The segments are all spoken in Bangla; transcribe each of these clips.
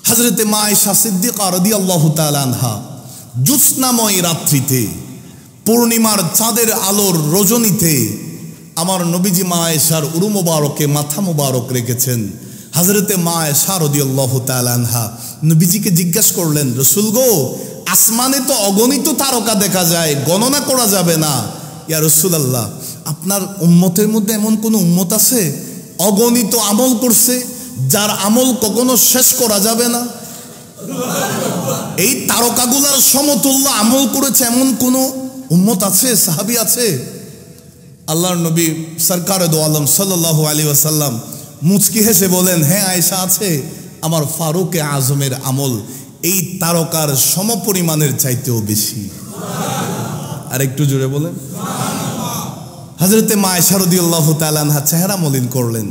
হযরতে মা আয়েশা সিদ্দিকা রাদিয়াল্লাহু তাআলা আনহা জ্যোৎস্নাময় রাত্রিতে পূর্ণিমার চাঁদের আলোর রজনীতে আমার নবীজি মা আয়েশার উরু মোবারকে মাথা মোবারক রেখেছেন। হযরতে মা আয়েশা রাদিয়াল্লাহু তাআলা আনহা নবীজিকে জিজ্ঞাসা করলেন, রাসূল গো, আসমানে তো অগণিত তারকা দেখা যায়, গণনা করা যাবে না। ইয়া রাসূলুল্লাহ, আপনার উম্মতের মধ্যে এমন কোন উম্মত আছে অগণিত আমল করছে যার আমল কখনো শেষ করা যাবে না? এই তারকাগুলার সমতুল্য আমল করেছে এমন কোন উম্মত আছে, সাহাবী আছে? আল্লাহর নবী সরকারে দো আলম সাল্লাল্লাহু আলাইহি ওয়াসাল্লাম মুচকি হেসে বলেন, হ্যাঁ আয়েশা আছে। আমার ফারুকে আজমের আমল এই তারকার সমপরিমাণের চাইতেও বেশি। আর একটু জোরে বলেন। হযরতে মা আয়েশা রাদিয়াল্লাহু তাআলা আনহা চেহারা মলিন করলেন।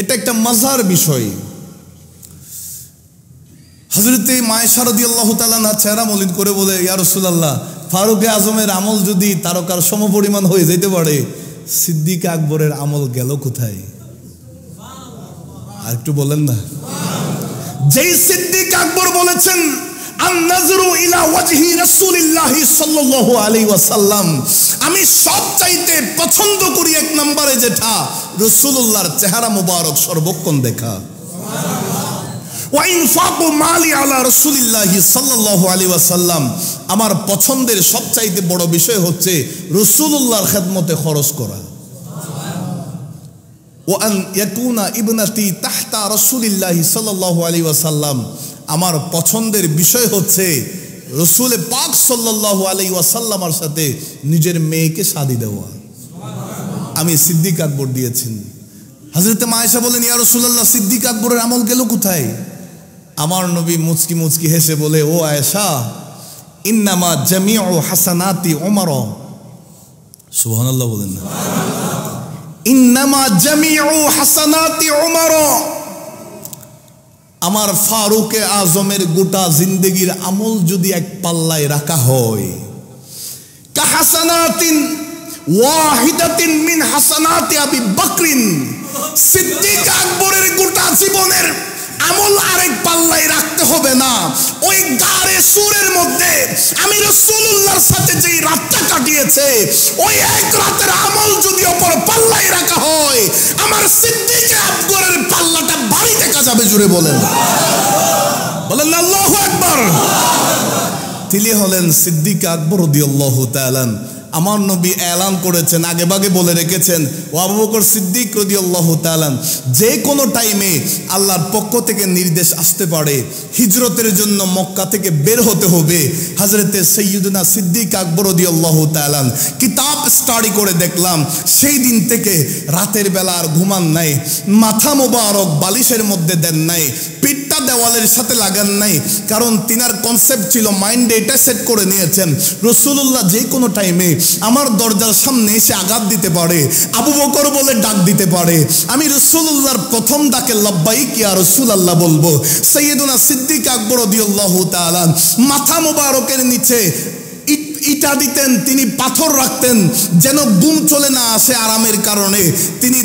এটা একটা মজার বিষয়। হযরতে মা আয়েশা রাদিয়াল্লাহু তাআলা আনহা চেহারা মলিন করে বলে, ইয়া রাসূলুল্লাহ, ফারুকে আজমের আমল যদি তারকার সমপরিমাণ হয়ে যেতে পারে, সিদ্দিক আকবরের আমল গেল কোথায়? আর একটু বলেন না। যেই সিদ্দিক আকবর বলেছেন আন-নাযরু ইলা ওয়াজহি রাসূলিল্লাহি সাল্লাল্লাহু আলাইহি ওয়াসাল্লাম, আমি সবচাইতে পছন্দ করি এক নম্বরে যেটা রাসূলুল্লাহর চেহারা মোবারক সর্বক্ষণ দেখা। ওয়া ইনফাকু মালি আলা রাসূলিল্লাহি সাল্লাল্লাহু আলাইহি ওয়াসাল্লাম, আমার পছন্দের সবচাইতে বড় বিষয় হচ্ছে রাসূলুল্লাহর খেদমতে খরচ করা। ওয়া আন ইয়াকুনা ইবনাতি তাহতা রাসূলিল্লাহি সাল্লাল্লাহু আলাইহি ওয়াসাল্লাম, আমার পছন্দের বিষয় হচ্ছে রাসূল পাক সাল্লাল্লাহু আলাইহি ওয়াসাল্লামের সাথে নিজের মেয়েকে শাদী দেওয়া। আমি সিদ্দিক আকবর দিয়েছেন। হযরতে মা আয়েশা বলেন, ইয়া রাসূলুল্লাহ, সিদ্দিক আকবরের আমল গেল কোথায়? আমার নবী মুচকি মুচকি হেসে বলে, ও আয়েশা, ইন্নামা জামিউ হাসানাতি উমর। সুবহানাল্লাহ বলেন না। ইন্নামা জামিউ হাসানাতি উমর, আমার ফারুকে আজমের গোটা জিন্দেগির আমল যদি এক পাল্লায় রাখা হয়, কাহাসানাতিন ওয়াহিদাতিন মিন হাসানাতি আবি বকরিন, সিদ্দিক আকবরের গোটা জীবনের আমল আরেক পাল্লায় রাখতে হবে না। ওই গারে সুরের মধ্যে আমি রাসূলুল্লাহর সাথে যেই রাতটা কাটিয়েছে, ওই এক রাতের আমল যদি অপর পাল্লায় রাখা হয়, আমার সিদ্দিক আকবরের পাল্লাটা ভারী দেখা যাবে। জোরে বলেন, বলেন আল্লাহু আকবার। তিনি হলেন সিদ্দিক আকবর রাদিয়াল্লাহু তাআলা। আমার নবী এলান করেছেন, আগে ভাগে বলে রেখেছেন, ও আবু বকর সিদ্দিক রাদিয়াল্লাহু তাআলা, যে কোনো টাইমে আল্লাহর পক্ষ থেকে নির্দেশ আসতে পারে হিজরতের জন্য মক্কা থেকে বের হতে হবে। হযরতে সাইয়্যিদুনা সিদ্দিক আকবর রাদিয়াল্লাহু তাআলা কিতাব স্টাডি করে দেখলাম, সেই দিন থেকে রাতের বেলা আর ঘুমান নাই, মাথা মোবারক বালিশের মধ্যে দেন নাই, পিঠটা দেওয়ালের সাথে লাগান নাই। কারণ তিনার কনসেপ্ট ছিল, মাইন্ডে এটা সেট করে নিয়েছেন, রাসূলুল্লাহ যে কোনো টাইমে আমার দরজার সামনে এসে আঘাত দিতে পারে, আবু বকর বলে ডাক দিতে পারে, আমি রাসূলুল্লাহর প্রথম ডাকে লাব্বাইক ইয়া রাসূলুল্লাহ বলবো। সাইয়্যিদুনা সিদ্দিক আকবর রাদিয়াল্লাহু তাআলা মাথা মোবারকের নিচে ইটা দিতেন, তিনি পাথর রাখতেন যেন ঘুম চলে না আসে আরামের কারণে। তিনি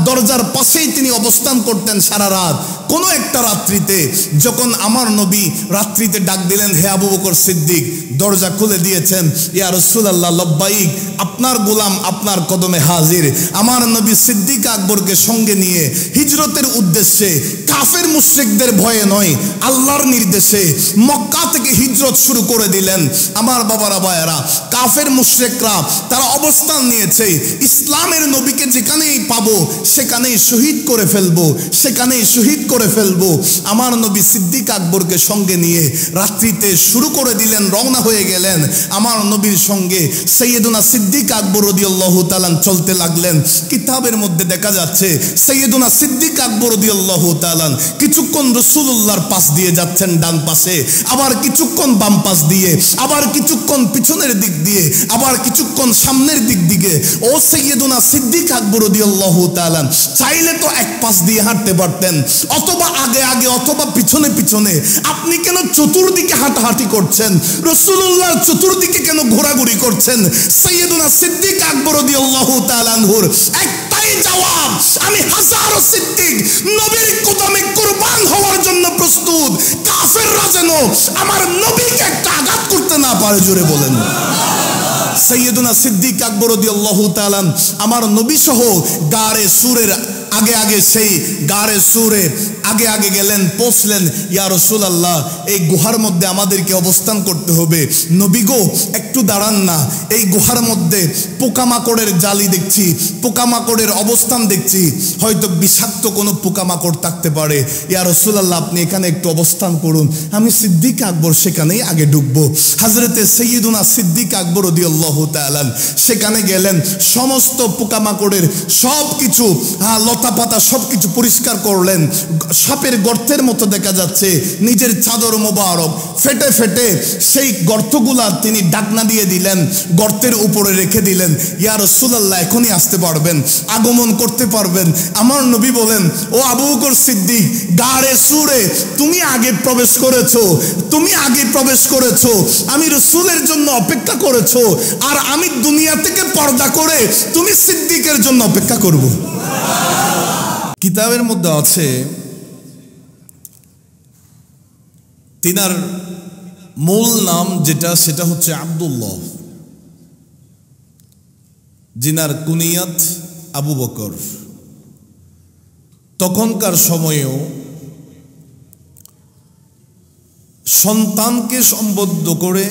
দরজার পাশেই তিনি অবস্থান করতেন সারা রাত। কোনো একটা রাত্রিতে যখন আমার নবী রাত্রিতে ডাক দিলেন, হে আবু বকর সিদ্দিক, দরজা খুলে দিয়েছেন, ইয়া রাসূলুল্লাহ লব্বাইক, আপনার গোলাম আপনার কদমে হাজির। আমার নবী সিদ্দিক আকবরকে সঙ্গে নিয়ে হিজরতের উদ্দেশ্যে, কাফের মুশরিকদের ভয়ে নয়, আল্লাহর নির্দেশে মক্কা থেকে হিজরত শুরু করে দিলেন। আমার বাবারা ভাইয়েরা, কাফের মুশরিকরা তারা অবস্থান নিয়েছে, ইসলামের নবীকে যেখানেই পাবো সেখানেই শহীদ করে ফেলবো, সেখানেই শহীদ করে ফেলবো। আমার নবী সিদ্দিক আকবরকে সঙ্গে নিয়ে রাত্রিতে শুরু করে দিলেন, রওনা হয়ে গেলেন। আমার নবীর সঙ্গে সাইয়্যিদুনা সিদ্দিক আকবর রাদিয়াল্লাহু তাআলা চলতে লাগলেন। কিতাবের মধ্যে দেখা যাচ্ছে সাইয়্যিদুনা সিদ্দিক আকবর রাদিয়াল্লাহু তাআলা কিছুক্ষণ রাসূলুল্লাহর পাশ দিয়ে যাচ্ছেন ডান পাশে, আবার কিছুক্ষণ বাম পাশ দিয়ে, আবার কিছুক্ষণ পিছনের দিক দিয়ে, আবার কিছুক্ষণ সামনের দিক দিকে। ও সাইয়্যিদুনা সিদ্দিক আকবর রাদিয়াল্লাহু তাআলা চাইলে তো এক পাশ দিয়ে হাঁটতে পারতেন, অথবা আগে আগে অথবা পিছনে পিছনে। আপনি কেন চতুর্দিকে হাঁটাহাঁটি করছেন? রাসূলুল্লাহর চতুর্দিকে কেন ঘোরাঘুরি করছেন? সাইয়্যিদুনা সিদ্দিক আকবর রাদিয়াল্লাহু তাআলা আনহুর একটাই জবাব, আমি হাজারো সিদ্দিক নবীর কদমে কুরবান হওয়ার জন্য কাফেররা যেন আমার নবীকে একটা আঘাত করতে না পারে। জোরে বলেন। সৈয়দনা সিদ্দিক আকবর রাদিয়াল্লাহু তাআলা আমার নবী সহ গারে সুরের আগে আগে সেই গারে সুরে আগে আগে গেলেন, পৌঁছলেন। ইয়া রাসূলুল্লাহ, এই গুহার মধ্যে আমাদেরকে অবস্থান করতে হবে। নবী গো, একটু দাঁড়ান না, এই গুহার মধ্যে পোকামাকড়ের জালি দেখছি, পোকামাকড়ের অবস্থান দেখছি, হয়তো বিষাক্ত কোনো পোকামাকড় থাকতে পারে। ইয়া রাসূলুল্লাহ, আপনি এখানে একটু অবস্থান করুন, আমি সিদ্দিক আকবর সেখানেই আগে ঢুকবো। হযরতে সাইয়্যিদুনা সিদ্দিক আকবর রাদিয়াল্লাহু তাআলা সেখানে গেলেন, সমস্ত পোকামাকড়ের সব কিছু লতা পাতা সব কিছু পরিষ্কার করলেন। সাপের গর্তের মতো দেখা যাচ্ছে, নিজের চাদর মোবারক ফেটে ফেটে সেই গর্তগুলা তিনি ঢাকনা দিয়ে দিলেন, গর্তের উপরে রেখে দিলেন। ইয়া রাসূলুল্লাহ, এখনই আসতে পারবেন, আগমন করতে পারবেন। আমার নবী বলেন, ও আবু বকর সিদ্দিক, গাড়ে সুরে তুমি আগে প্রবেশ করেছো, তুমি আগে প্রবেশ করেছো, আমি রাসূলের জন্য অপেক্ষা করেছো, আর আমি দুনিয়া থেকে পর্দা করে তুমি সিদ্দিকের জন্য অপেক্ষা করব। কিতাবের মধ্যে আছে তিনার মূল নাম যেটা, সেটা হচ্ছে আব্দুল্লাহ, জিনার কুনিয়াত আবু বকর। তখনকার সময়েও সন্তানকে সম্বোধন করে,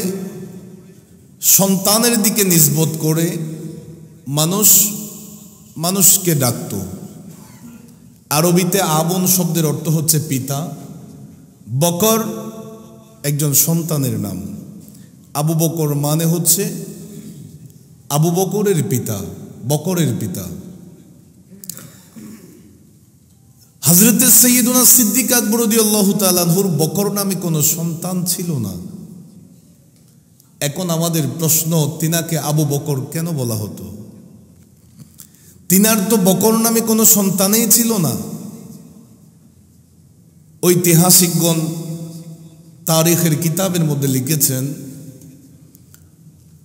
সন্তানের দিকে নিসবত করে মানুষকে ডাকত। আরবিতে আবুন শব্দের অর্থ হচ্ছে পিতা, বকর একজন সন্তানের নাম, আবু বকর মানে হচ্ছে আবু বকরের পিতা, বকরের পিতা। হযরতে সাইয়্যিদুনা সিদ্দিক আকবর রাদিয়াল্লাহু তাআলা আনহুর বকর নামে কোনো সন্তান ছিল না। এখন আমাদের প্রশ্ন, তিনাকে আবু বকর কেন বলা হতো? তিনার তো বকর নামে কোনো সন্তানই ছিল না। ঐতিহাসিকগণ তারিখের কিতাবের মধ্যে লিখেছেন,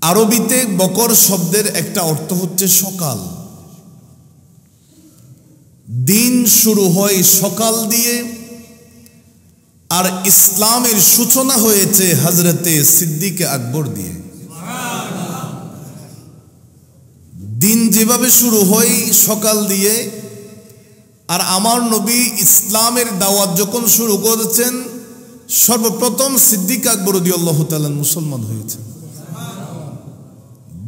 আরবিতে বকর শব্দের একটা অর্থ হচ্ছে সকাল। দিন শুরু হয় সকাল দিয়ে, আর ইসলামের সূচনা হয়েছে হযরতে সিদ্দিক আকবর দিয়ে। দিন যেভাবে শুরু হয় সকাল দিয়ে, আর আমার নবী ইসলামের দাওয়াত যখন শুরু করেছেন, সর্বপ্রথম সিদ্দিক আকবর রাদিয়াল্লাহু তাআলা মুসলমান হয়েছে।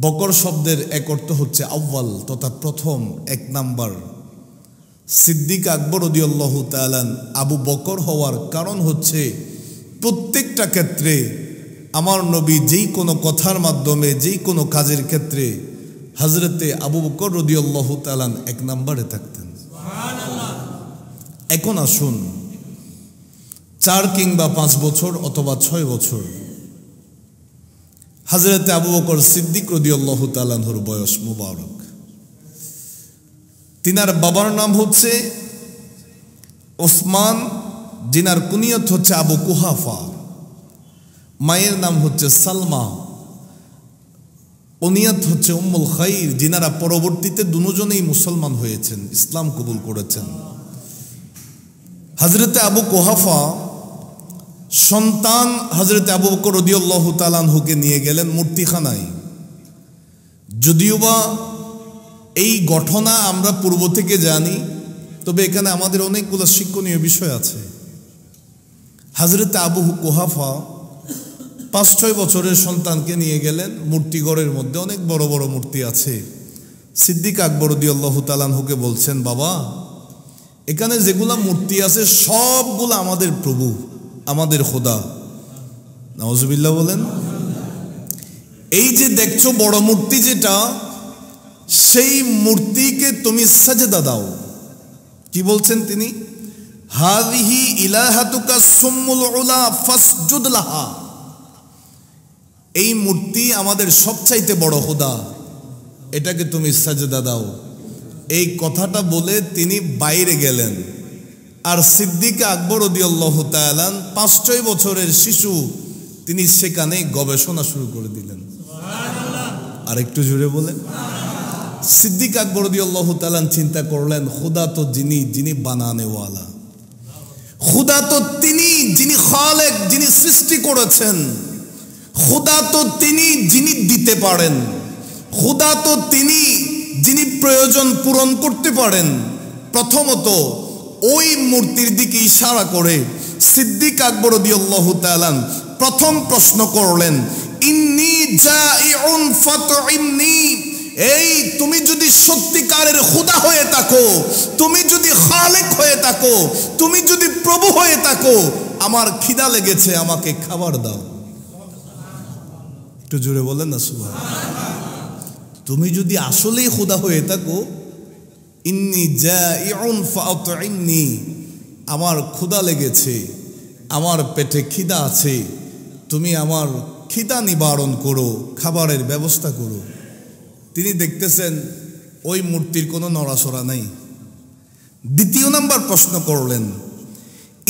বকর শব্দের এক অর্থ হচ্ছে আউয়াল, তথা প্রথম, এক নাম্বার। সিদ্দিক আকবর রাদিয়াল্লাহু তাআলা আবু বকর হওয়ার কারণ হচ্ছে, প্রত্যেকটা ক্ষেত্রে আমার নবী যেই কোনো কথার মাধ্যমে, যেই কোনো কাজের ক্ষেত্রে হযরতে আবু বকর রাদিয়াল্লাহু তাআলা এক নম্বরে থাকতেন। এখন আসুন, 4 কিংবা 5 বছর অথবা 6 বছর হযরতে আবু বকর সিদ্দিক রাদিয়াল্লাহু তাআলা আনহুর বয়স মুবারক। তিনার বাবার নাম হচ্ছে ওসমান, জিনার কুনিয়ত হচ্ছে আবু কুহাফা। মায়ের নাম হচ্ছে সালমা, কুনিয়ত হচ্ছে উম্মুল খাইর, জিনারা পরবর্তীতে দুজনেই মুসলমান হয়েছেন, ইসলাম কবুল করেছেন। হযরতে আবু কুহাফা সন্তান হযরতে আবু বকর রাদিয়াল্লাহু তাআলা আনহুকে নিয়ে গেলেন মূর্তিখানায়। যদিওবা এই ঘটনা আমরা পূর্ব থেকে জানি, তবে এখানে আমাদের অনেকগুলো শিক্ষণীয় বিষয় আছে। হযরতে আবু কুহাফা 5-6 বছরের সন্তানকে নিয়ে গেলেন মূর্তিঘরের মধ্যে, অনেক বড় বড় মূর্তি আছে। সিদ্দিক আকবর রাদিয়াল্লাহু তাআলা আনহুকে বলছেন, বাবা, এখানে যেগুলা মূর্তি আছে সবগুলো আমাদের প্রভু, আমাদের খোদা। নাউজুবিল্লাহ বলেন। এই যে দেখছো বড় মূর্তি যেটা, সেই মূর্তিকে তুমি সাজদা দাও। কি বলছেন তিনি? হাযিহি ইলাহাতুকা সুম্মুল উলা ফাসজুদ লাহা। এই মূর্তি আমাদের সবচাইতে বড় খোদা, এটাকে তুমি সাজদা দাও। এই কথাটা বলে তিনি বাইরে গেলেন। আর সিদ্দিক আকবর রাদিয়াল্লাহু তাআলা 5-6 বছরের শিশু, তিনি সেখানে গবেষণা শুরু করে দিলেন। আর একটু জোরে বলেন। সিদ্দিক আকবর রাদিয়াল্লাহু তাআলা চিন্তা করলেন, খোদা তো যিনি বানানেওয়ালা, খোদা তো তিনি যিনি খালেক, যিনি সৃষ্টি করেছেন, খোদা তো তিনি যিনি দিতে পারেন, খোদা তো তিনি যিনি প্রয়োজন পূরণ করতে পারেন। প্রথমত ওই মূর্তির দিকে ইশারা করে সিদ্দিক আকবর রাদিয়াল্লাহু তাআলা প্রথম প্রশ্ন করলেন, ইন্নী জাইউন ফাতইমনি, এই তুমি যদি সত্যিকারের খোদা হয়ে থাকো, তুমি যদি খালেক হয়ে থাকো, তুমি যদি প্রভু হয়ে থাকো, আমার খিদা লেগেছে, আমাকে খাবার দাও। একটু জোরে বলেন না সুবহানাল্লাহ। তুমি যদি আসলেই খোদা হয়ে থাকো, ইন্নী জাইউন ফাতইমনি, আমার ক্ষুধা লেগেছে, আমার পেটে খিদা আছে, তুমি আমার খিদা নিবারণ করো, খাবারের ব্যবস্থা করো। তিনি দেখতেছেন ওই মূর্তির কোনো নড়াচড়া নাই। দ্বিতীয় নাম্বার প্রশ্ন করলেন,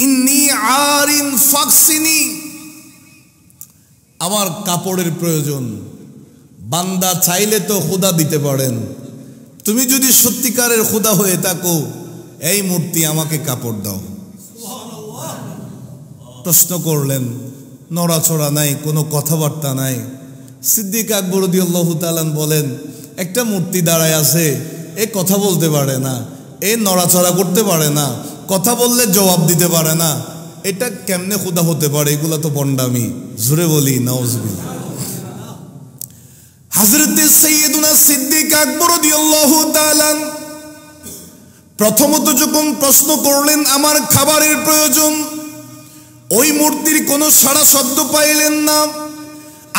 ইন্নী আরিন ফাকসিনি, আমার কাপড়ের প্রয়োজন। বান্দা চাইলে তো খোদা দিতে পারেন, তুমি যদি সত্যিকারের খোদা হয়ে থাকো, এই মূর্তি আমাকে কাপড় দাও। প্রশ্ন করলেন, নড়াচড়া নাই, কোনো কথাবার্তা নাই। সিদ্দিক আকবর রাদিয়াল্লাহু তাআলা বলেন, একটা মূর্তি দাঁড়ায় আছে, এ কথা বলতে পারে না, এ নড়াচড়া করতে পারে না, কথা বললে জবাব দিতে পারে না, এটা কেমনে খোদা হতে পারে? এগুলা তো বন্ডামি। জোরে বলি নাউজুবিল্লাহ। হযরতে সাইয়্যিদুনা সিদ্দিক আকবর রাদিয়াল্লাহু তাআলা প্রথমত যখন প্রশ্ন করলেন আমার খাবারের প্রয়োজন, ওই মূর্তির কোনো সাড়া শব্দ পাইলেন না।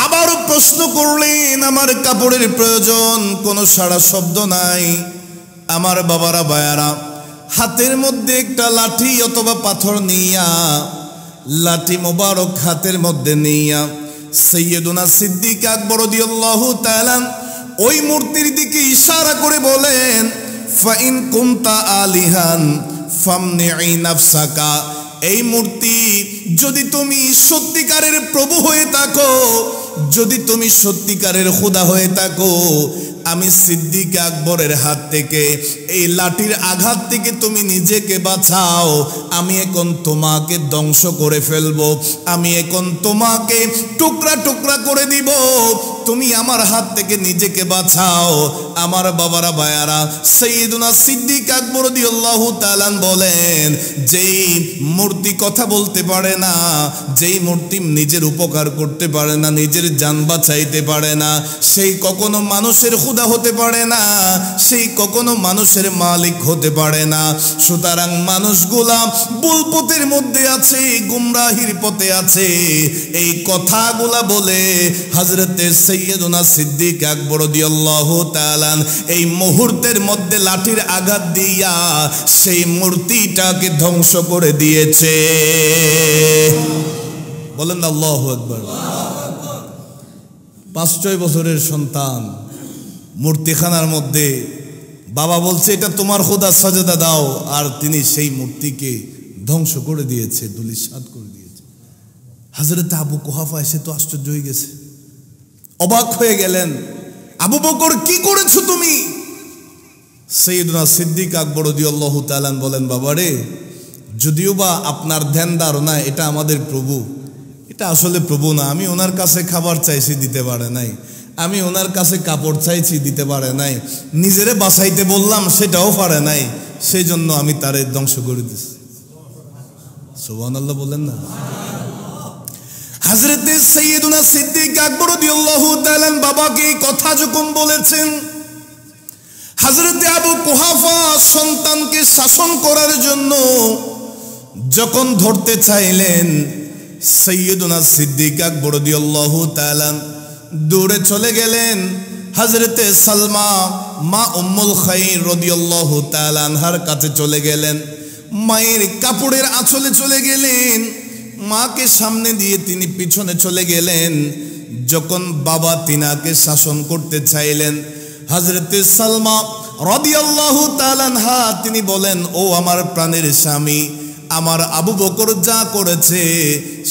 আবারও প্রশ্ন করলেন আমার কাপড়ের প্রয়োজন, কোনো সাড়া শব্দ নাই। আমার বাবারা ভাইয়ারা, হাতের মধ্যে একটা লাঠি অথবা পাথর নিয়া, লাঠি মোবারক হাতের মধ্যে নিয়া সাইয়্যিদুনা সিদ্দিক আকবর রাদিয়াল্লাহু তাআলা ওই মূর্তির দিকে ইশারা করে বলেন, ফাইন কুনতা আলিহান ফামনিই নাফসাকা, এই মূর্তি যদি তুমি সত্যিকারের প্রভু হয়ে থাকো, যদি তুমি সত্যিকারের খোদা হয়ে থাকো, আমি সিদ্দিক আকবরের হাত থেকে, এই লাঠির আঘাত থেকে তুমি নিজেকে বাঁচাও। আমি এখন তোমাকে ধ্বংস করে ফেলবো, আমি এখন তোমাকে টুকরা টুকরা করে দিব, তুমি আমার হাত থেকে নিজেকে বাঁচাও। আমার বাবারা ভাইয়ারা, সাইয়্যিদুনা সিদ্দিক আকবর রাদিয়াল্লাহু তাআলা বলেন, যেই মূর্তি কথা বলতে পারে না, যেই মূর্তি নিজের উপকার করতে পারে না, নিজের জান বাঁচাইতে পারে না, সেই কখনো মানুষের খোদা হতে পারে না, সেই কখনো মানুষের মালিক হতে পারে না। সুতরাং মানুষগুলা ভুল পথের মধ্যে আছে, গুমরাহির পথে আছে। এই কথাগুলা বলে হযরতে সাইয়্যিদুনা সিদ্দিক আকবর রাদিয়াল্লাহু তাআলা এই মুহূর্তের মধ্যে লাঠির আঘাত দিয়া সেই মূর্তিটাকে ধ্বংস করে দিয়েছে। বলেন আল্লাহু আকবার। 5-6 বছরের সন্তান মূর্তিখানার মধ্যে, বাবা বলছে এটা তোমার খোদা, সাজদা দাও, আর তিনি সেই মূর্তিকে ধ্বংস করে দিয়েছে, ধূলিসাৎ করে দিয়েছে। হযরত আবু কুহাফা এসে তো আশ্চর্য হয়ে গেছে, অবাক হয়ে গেলেন, আবু বকর কি করেছো তুমি? সাইয়্যিদুনা সিদ্দিক আকবর রাদিয়াল্লাহু তাআলা বলেন, বাবারে, যদিও বা আপনার ধ্যান ধারণা এটা আমাদের প্রভু, এটা আসলে প্রভু না। আমি ওনার কাছে খাবার চাইছি, দিতে পারে নাই। আমি ওনার কাছে কাপড় চাইছি, দিতে পারে নাই। নিজেরে বাঁচাইতে বললাম, সেটাও পারে নাই। সেই জন্য আমি তারে ধ্বংস করে দিছি। সুবহানাল্লাহ বলেন না। হযরতে সাইয়্যিদুনা সিদ্দিক আকবর রাদিয়াল্লাহু তাআলা বাবাকে এই কথা যখন বলেছেন, হযরতে আবু কুহাফা সন্তানকে শাসন করার জন্য যখন ধরতে চাইলেন, সাইয়্যিদুনা সিদ্দিক আকবর রাদিয়াল্লাহু তাআলা দৌড়ে চলে গেলেন। হযরতে সালমা মা উম্মুল খাইর রাদিয়াল্লাহু তাআলা আনহার কাছে চলে গেলেন, মায়ের কাপড়ের আঁচলে চলে গেলেন, মাকে সামনে দিয়ে তিনি পিছনে চলে গেলেন। যখন বাবা তিনাকে শাসন করতে চাইলেন, হযরতে সালমা রাদিয়াল্লাহু তাআলা আনহা তিনি বলেন, ও আমার প্রাণের স্বামী, আমার আবু বকর যা করেছে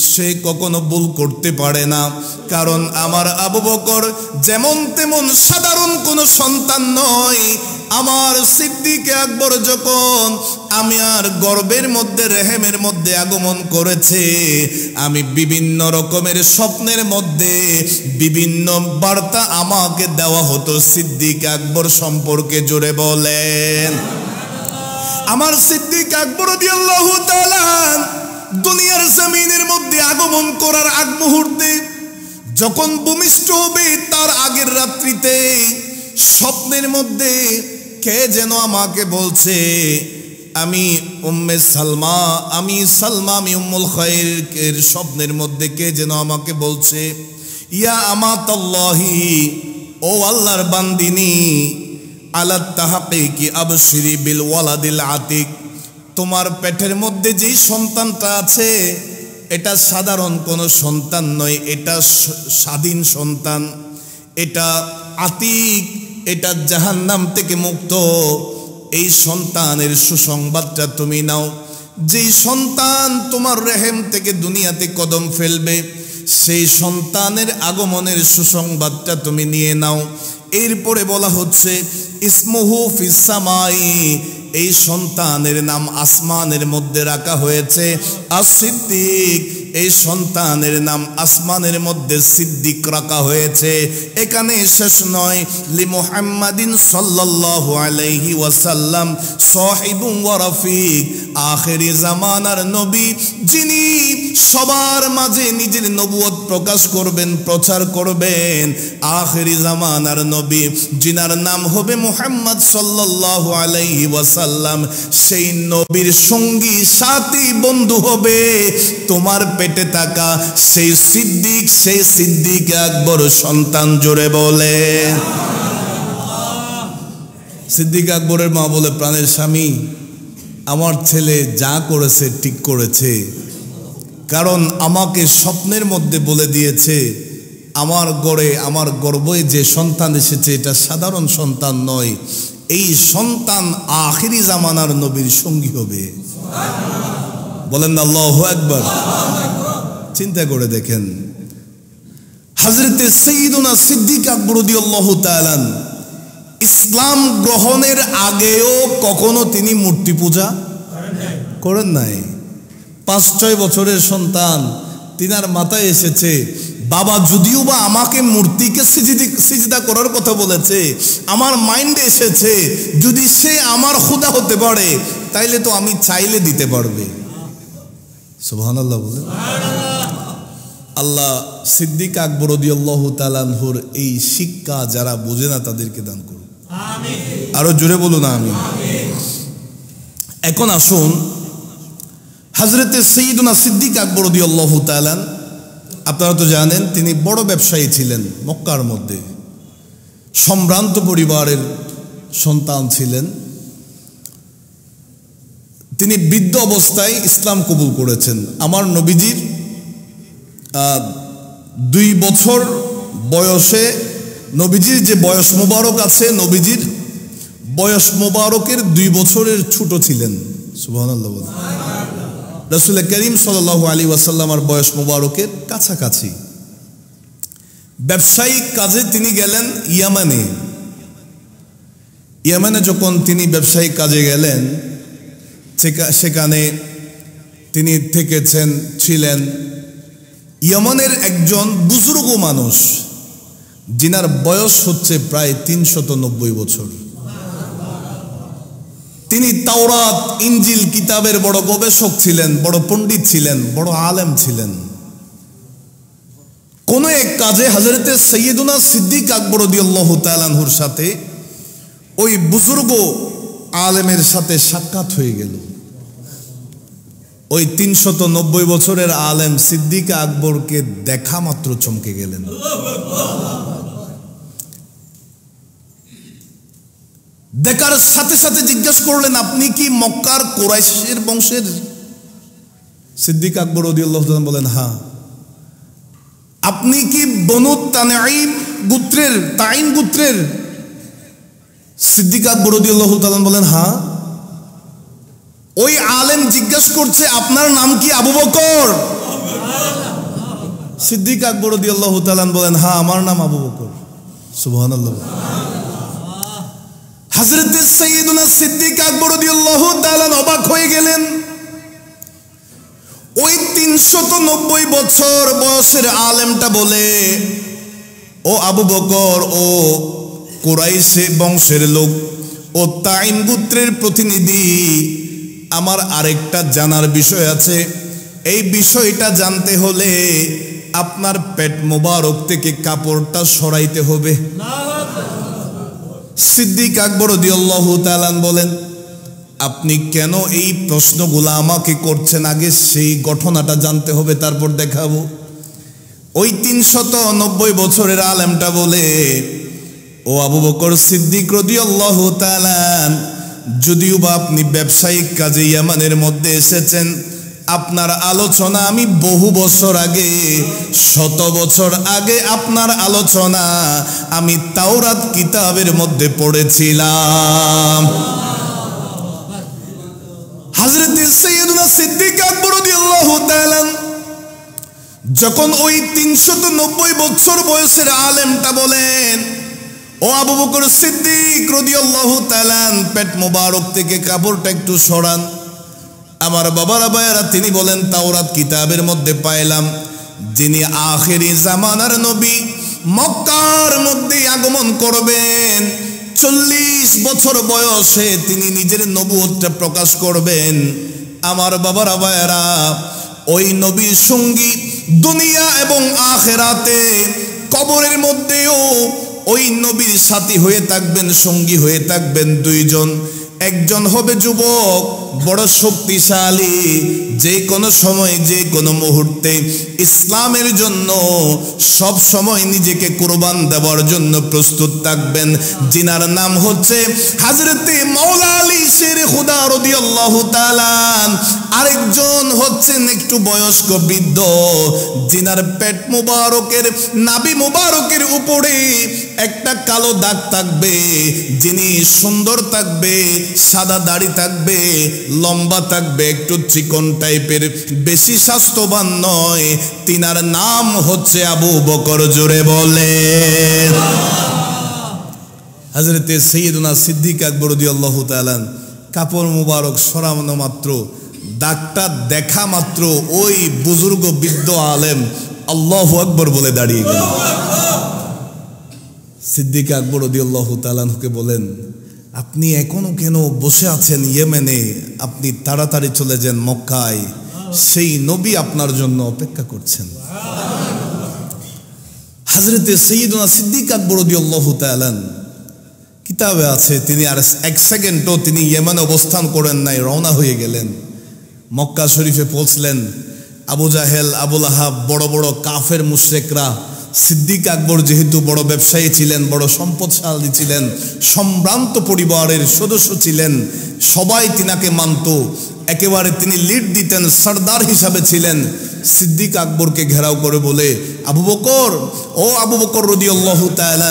সে কখনো ভুল করতে পারে না। কারণ আমার আবু বকর যেমন তেমন সাধারণ কোনো সন্তান নয়। আমার সিদ্দিক আকবর যখন আমি আর গর্বের মধ্যে রেহেমের মধ্যে আগমন করেছে, আমি বিভিন্ন রকমের স্বপ্নের মধ্যে বিভিন্ন বার্তা আমাকে দেওয়া হতো সিদ্দিক আকবর সম্পর্কে। জোরে বলেন। আমার সিদ্দিক আকবর রাদিয়াল্লাহু তাআলা দুনিয়ার জমিনের মধ্যে আগমন করার আগ মুহূর্তে যখন ভূমিষ্ঠ হবে তার আগের রাত্রিতে স্বপ্নের মধ্যে কে যেন আমাকে বলছে, আমি উম্মে সালমা, আমি সালমা, আমি উম্মুল খায়রের স্বপ্নের মধ্যে কে যেন আমাকে বলছে, ইয়া আমাতাল্লাহি, ও আল্লাহর বান্দিনী, আলা তাহকিকি আবশিরি বিল ওয়ালাদিল আতিক, তোমার পেটের মধ্যে যেই সন্তানটা আছে এটা সাধারণ কোনো সন্তান নয়, এটা স্বাধীন সন্তান, এটা আতিক, এটা জাহান্নাম থেকে মুক্ত। এই সন্তানের সুসংবাদটা তুমি নাও। যেই সন্তান তোমার রেহেম থেকে দুনিয়াতে কদম ফেলবে সেই সন্তানের আগমনের সুসংবাদটা তুমি নিয়ে নাও। এরপরে বলা হচ্ছে ইসমুহু ফিস সামাই, এই সন্তানের নাম আসমানের মধ্যে রাখা হয়েছে as-সিদ্দিক, এই সন্তানের নাম আসমানের মধ্যে সিদ্দিক রাখা হয়েছে। এখানে শেষ নয়, লি মুহাম্মাদিন সাল্লাল্লাহু আলাইহি ওয়াসাল্লাম সাহিবুন ওয়া রাফিক, আখেরি জামানার নবী, যিনি সবার মাঝে নিজের নবুয়ত প্রকাশ করবেন, প্রচার করবেন, আখেরি জামানার নবী যিনার নাম হবে মুহাম্মদ সাল্লাল্লাহু আলাইহি ওয়াসাল্লাম, সেই নবীর সঙ্গী সাথী বন্ধু হবে তোমার পেটে থাকা সেই সিদ্দিক, সেই সিদ্দিক আকবর সন্তান। জোরে বলে। সিদ্দিক আকবরের মা বলে, প্রাণের স্বামী, আমার ছেলে যা করেছে ঠিক করেছে, কারণ আমাকে স্বপ্নের মধ্যে বলে দিয়েছে আমার গড়ে, আমার গর্ভে যে সন্তান এসেছে এটা সাধারণ সন্তান নয়, এই সন্তান আখিরি জামানার নবীর সঙ্গী হবে। বলেন না আল্লাহু আকবার। চিন্তা করে দেখেন, হযরতে সাইয়্যিদুনা সিদ্দিক আকবর রাদিয়াল্লাহু তাআলা ইসলাম গ্রহণের আগেও কখনো তিনি মূর্তি পূজা করেন নাই। 5-6 বছরের সন্তান, তিনার মাথায় এসেছে, বাবা যদিও বা আমাকে মূর্তিকে সিজদা করার কথা বলেছে, আমার মাইন্ডে এসেছে যদি সে আমার খোদা হতে পারে তাইলে তো আমি চাইলে দিতে পারবে। সুবহানাল্লাহ বলে। আল্লাহ সিদ্দিক আকবর রাদিয়াল্লাহু তাআলা আনহুর এই শিক্ষা যারা বোঝে না তাদেরকে দান করুন। আমিন। আরো জোরে বলুন আমিন। এখন আসুন, হযরতে সাইয়্যিদুনা সিদ্দিক আকবর রাদিয়াল্লাহু তাআলা, আপনারা তো জানেন তিনি বড় ব্যবসায়ী ছিলেন, মক্কার মধ্যে সম্ভ্রান্ত পরিবারের সন্তান ছিলেন। তিনি বৃদ্ধ অবস্থায় ইসলাম কবুল করেছেন। আমার নবীজির 2 বছর বয়সে, নবীজির যে বয়স মোবারক আছে, নবীজির বয়স মোবারকের 2 বছরের ছোট ছিলেন। সুবহানাল্লাহ। রাসূল করিম সাল্লাল্লাহু আলাইহি ওয়াসাল্লামের বয়স মোবারকের কাছাকাছি। ব্যবসায়িক কাজে তিনি গেলেন ইয়ামানে। ইয়ামানে যখন তিনি ব্যবসায়িক কাজে গেলেন, সেখানে তিনি থেকেছেন, ছিলেন। ইয়ামানের একজন বুজুর্গ মানুষ, যিনার বয়স হচ্ছে প্রায় 390 বছর। তিনি তাওরাত, ইনজিল কিতাবের বড় গবেষক ছিলেন, বড় পণ্ডিত ছিলেন, বড় আলেম ছিলেন। কোন এক কাজে হযরতে সাইয়্যিদুনা সিদ্দিক আকবর রাদিয়াল্লাহু তাআলা আনহুর সাথে ওই বুজুর্গ আলেমের সাথে সাক্ষাৎ হয়ে গেল। ওই 390 বছরের আলেম সিদ্দিক আকবরকে দেখা মাত্র চমকে গেলেন। দেখার সাথে সাথে জিজ্ঞাসা করলেন, আপনি কি মক্কার কুরাইশের বংশের? সিদ্দিক আকবর রাদিয়াল্লাহু তাআলা বলেন, হ্যাঁ। আপনি কি বনু তানঈম গোত্রের, তাইম গোত্রের? সিদ্দিক আকবর রাদিয়াল্লাহু তাআলা বলেন, হ্যাঁ। ওই আলেম জিজ্ঞাসা করছে, আপনার নাম কি আবু বকর? সিদ্দিক আকবর রাদিয়াল্লাহু তাআলা বলেন, হ্যাঁ আমার নাম আবু বকর। সুবহানাল্লাহ। হযরত সাইয়্যিদুনা সিদ্দিক আকবর রাদিয়াল্লাহু তাআলা অবাক হয়ে গেলেন। ওই 390 বছর বয়সের আলেমটা বলে, ও আবু বকর, ও কুরাইশ বংশের লোক, ও তাইম গোত্রের প্রতিনিধি, আমার আরেকটা জানার বিষয় আছে। এই বিষয়টা জানতে হলে আপনার পেট মোবারক থেকে কাপড়টা সরাইতে হবে। সিদ্দিক আকবর রাদিয়াল্লাহু তাআলা বলেন, আপনি কেন এই প্রশ্নগুলো আমাকে করছেন? আগে সেই ঘটনাটা জানতে হবে, তারপর দেখাবো। ওই 390 বছরের আলেমটা বলে, ও আবু বকর সিদ্দিক রাদিয়াল্লাহু তাআলা, যদিও বা আপনি ব্যবসায়িক কাজে ইয়ামানের মধ্যে এসেছেন, আপনার আলোচনা আমি বহু বছর আগে, 100 বছর আগে আপনার আলোচনা আমি তাওরাত কিতাবের মধ্যে পড়েছিলাম। হযরত সাইয়্যিদুনা সিদ্দিক আকবর রাদিয়াল্লাহু তাআলা যখন ওই 390 বছর বয়সের আলেমটা বলেন, ও আবু বকর সিদ্দিক রাদিয়াল্লাহু তাআলা, পেট মোবারক থেকে কাপড়টা একটু সরান। আমার বাবারা ভাইয়েরা, তিনি বলেন, তাওরাত কিতাবের মধ্যে পাইলাম যিনি আখেরি জামানার নবী, মক্কার মধ্যে আগমন করবেন, 40 বছর বয়সে তিনি নিজের নবুয়তটা প্রকাশ করবেন। আমার বাবারা ভাইয়েরা, ওই নবীর সঙ্গী দুনিয়া এবং আখেরাতে কবরের মধ্যেও ওই নবীর সাথী হয়ে থাকবেন, সঙ্গী হয়ে থাকবেন দুইজন। একজন হবে যুবক, বড় শক্তিশালী, যে কোনো সময় যে কোনো মুহূর্তে ইসলামের জন্য সব সময় নিজেকে কুরবান দেওয়ার জন্য প্রস্তুত থাকবেন, যিনার নাম হচ্ছে হযরতে মাওলা আলী শের খুদা রাদিয়াল্লাহু তাআলা। আরেকজন হচ্ছেন একটু বয়স্ক বৃদ্ধ, যিনার পেট মুবারকের, নাভি মুবারকের উপরে একটা কালো দাগ থাকবে, যিনি সুন্দর থাকবে, সাদা দাড়ি থাকবে, লম্বা থাকবে, একটু চিকন টাইপের, বেশি স্বাস্থ্যবান নয়। তিনার নাম হচ্ছে আবু বকর। জোরে বলেন। হযরতে সাইয়্যিদুনা সিদ্দিক আকবর রাদিয়াল্লাহু তাআলা কাপড় মুবারক সরানো মাত্র, দাগটা দেখা মাত্র, ওই বুজুর্গ বৃদ্ধ আলেম আল্লাহু আকবার বলে দাঁড়িয়ে গেল। সিদ্দিক আকবর রাদিয়াল্লাহু তাআলাকে বলেন, আপনি এখনো কেন বসে আছেন ইয়েমেনে? আপনি তাড়াতাড়ি চলে যান মক্কায়, সেই নবী আপনার জন্য অপেক্ষা করছেন। হযরতে সাইয়্যিদুনা সিদ্দিক আকবর রাদিয়াল্লাহু তাআলা, কিতাবে আছে, তিনি আর এক সেকেন্ডও তিনি ইয়েমেনে অবস্থান করেন নাই, রওনা হয়ে গেলেন। মক্কা শরীফে পৌঁছলেন। আবু জাহেল, আবুল আহাব, বড় বড় কাফের মুশরিকরা, সিদ্দিক আকবর যেহেতু বড় ব্যবসায়ী ছিলেন, বড় সম্পদশালী ছিলেন, সম্ভ্রান্ত পরিবারের সদস্য ছিলেন, সবাই তিনাকে মানত, একেবারে তিনি লিড দিতেন, সর্দার হিসাবে ছিলেন। সিদ্দিক আকবরকে ঘেরাও করে বলে, আবু বকর, ও আবু বকর রাদিয়াল্লাহু তাআলা,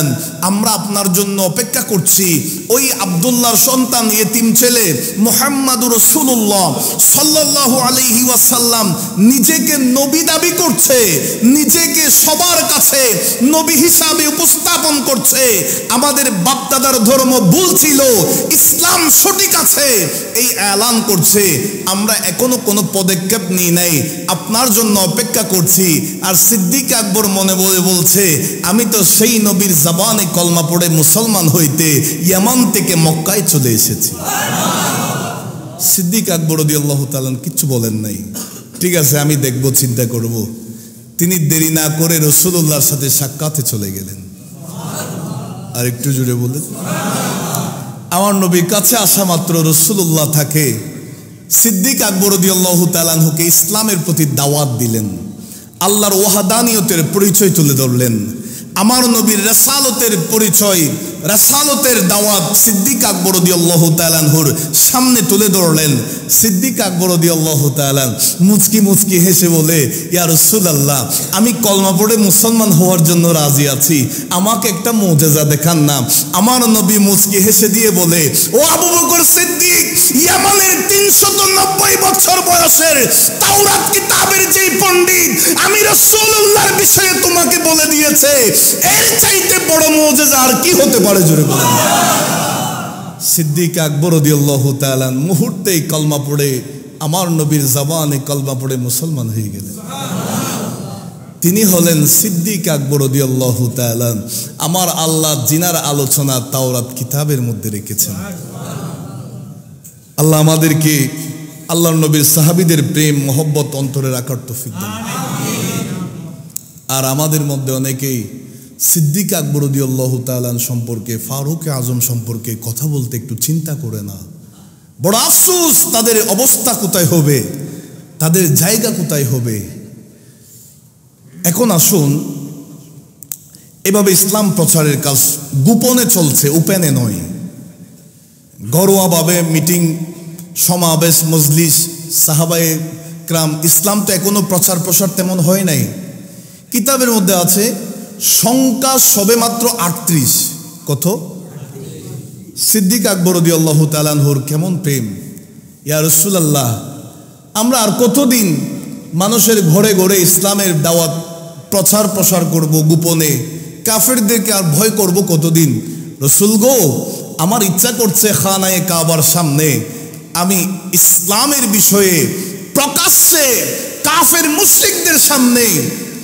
আমরা আপনার জন্য অপেক্ষা করছি। ওই আব্দুল্লাহর সন্তান ইয়েতিম ছেলে মুহাম্মাদুর রাসূলুল্লাহ সাল্লাল্লাহু আলাইহি ওয়াসাল্লাম নিজেকে নবী দাবি করছে, নিজেকে সবার কাছে নবী হিসাবে উপস্থাপন করছে। আমাদের বাপদাদার ধর্ম ভুল ছিল, ইসলাম সঠিক আছে, এই এলান করছে। আমরা এখনো কোনো পদক্ষেপ নিই নাই, আপনার জন্য অপেক্ষা করছি। আর সিদ্দিক আকবর মনে বলে বলছে, আমি তো সেই নবীর জবানে কলমা পড়ে মুসলমান হইতে ইয়ামান থেকে মক্কায় চলে এসেছি। সিদ্দিক আকবর রাদিয়াল্লাহু তাআলা কিচ্ছু বলেন নাই। ঠিক আছে, আমি দেখব, চিন্তা করব। তিনি দেরি না করে রাসূলুল্লাহর সাথে সাক্ষাতে চলে গেলেন। আর একটু জুড়ে বলেন। আমার নবীর কাছে আসা মাত্র রাসূলুল্লাহ থাকে সিদ্দিক আকবর রাদিয়াল্লাহু তাআলা কে ইসলামের প্রতি দাওয়াত দিলেন, আল্লাহর ওয়াহদানিয়তের পরিচয় তুলে ধরলেন। আমার নবীর রাসালতের পরিচয়, রাসালতের দাওয়াত সিদ্দিক আকবর রাদিয়াল্লাহু তাআলার সামনে তুলে ধরলেন। সিদ্দিক আকবর রাদিয়াল্লাহু তাআলা মুচকি মুচকি হেসে বলে, ইয়া রাসূলুল্লাহ, আমি কলমা পড়ে মুসলমান হওয়ার জন্য রাজি আছি, আমাকে একটা মুজিজা দেখান না। আমার নবী মুচকি হেসে দিয়ে বলে, ও আবু বকর সিদ্দিক, ইয়ামানের 390 বছর বয়সের তাওরাত কিতাবের যেই পণ্ডিত আমি রাসূলুল্লাহর বিষয়ে তোমাকে বলে দিয়েছে, এর চাইতে বড় মুজিজা আর কি হতে পারে? জোরে বলেন। সিদ্দিক আকবর রাদিয়াল্লাহু তাআলা মুহূর্তেই কলমা পড়ে, আমার নবীর জবানে কলমা পড়ে মুসলমান হয়ে গেলেন। তিনি হলেন সিদ্দিক আকবর রাদিয়াল্লাহু তাআলা। আমার আল্লাহ জিনার আলোচনা তাওরাত কিতাবের মধ্যে রেখেছেন। আল্লাহ আমাদেরকে আল্লাহর নবীর সাহাবীদের প্রেম মহব্বত অন্তরে রাখার তৌফিক দান। আর আমাদের মধ্যে অনেকেই সিদ্দিক আকবর রাদিয়াল্লাহু তাআলা সম্পর্কে, ফারুক আজম সম্পর্কে কথা বলতে একটু চিন্তা করে না। বড় আফসোস, তাদের অবস্থা কোথায় হবে, তাদের জায়গা কোথায় হবে। এখন আসুন, এভাবে ইসলাম প্রচারের কাজ গোপনে চলছে, ওপেনে নয়। ঘরোয়াভাবে মিটিং, সমাবেশ, মজলিস, সাহাবায়ে کرام, ইসলাম তো এখনো প্রচার প্রসার তেমন হয় নাই। কিতাবের মধ্যে আছে সংখ্যা সবে মাত্র 38। কত? সিদ্দিক আকবর রাদিয়াল্লাহু তাআলা আনহুর কেমন প্রেম! ইয়া রাসূলুল্লাহ, আমরা আর কতদিন মানুষের ঘরে ঘরে ইসলামের দাওয়াত প্রচার প্রসার করব গোপনে? কাফেরদেরকে আর ভয় করব কতদিন? রাসূল গো, আমার ইচ্ছা করছে খানায়ে কাবার সামনে আমি ইসলামের বিষয়ে প্রকাশ্যে কাফের মুশরিকদের সামনে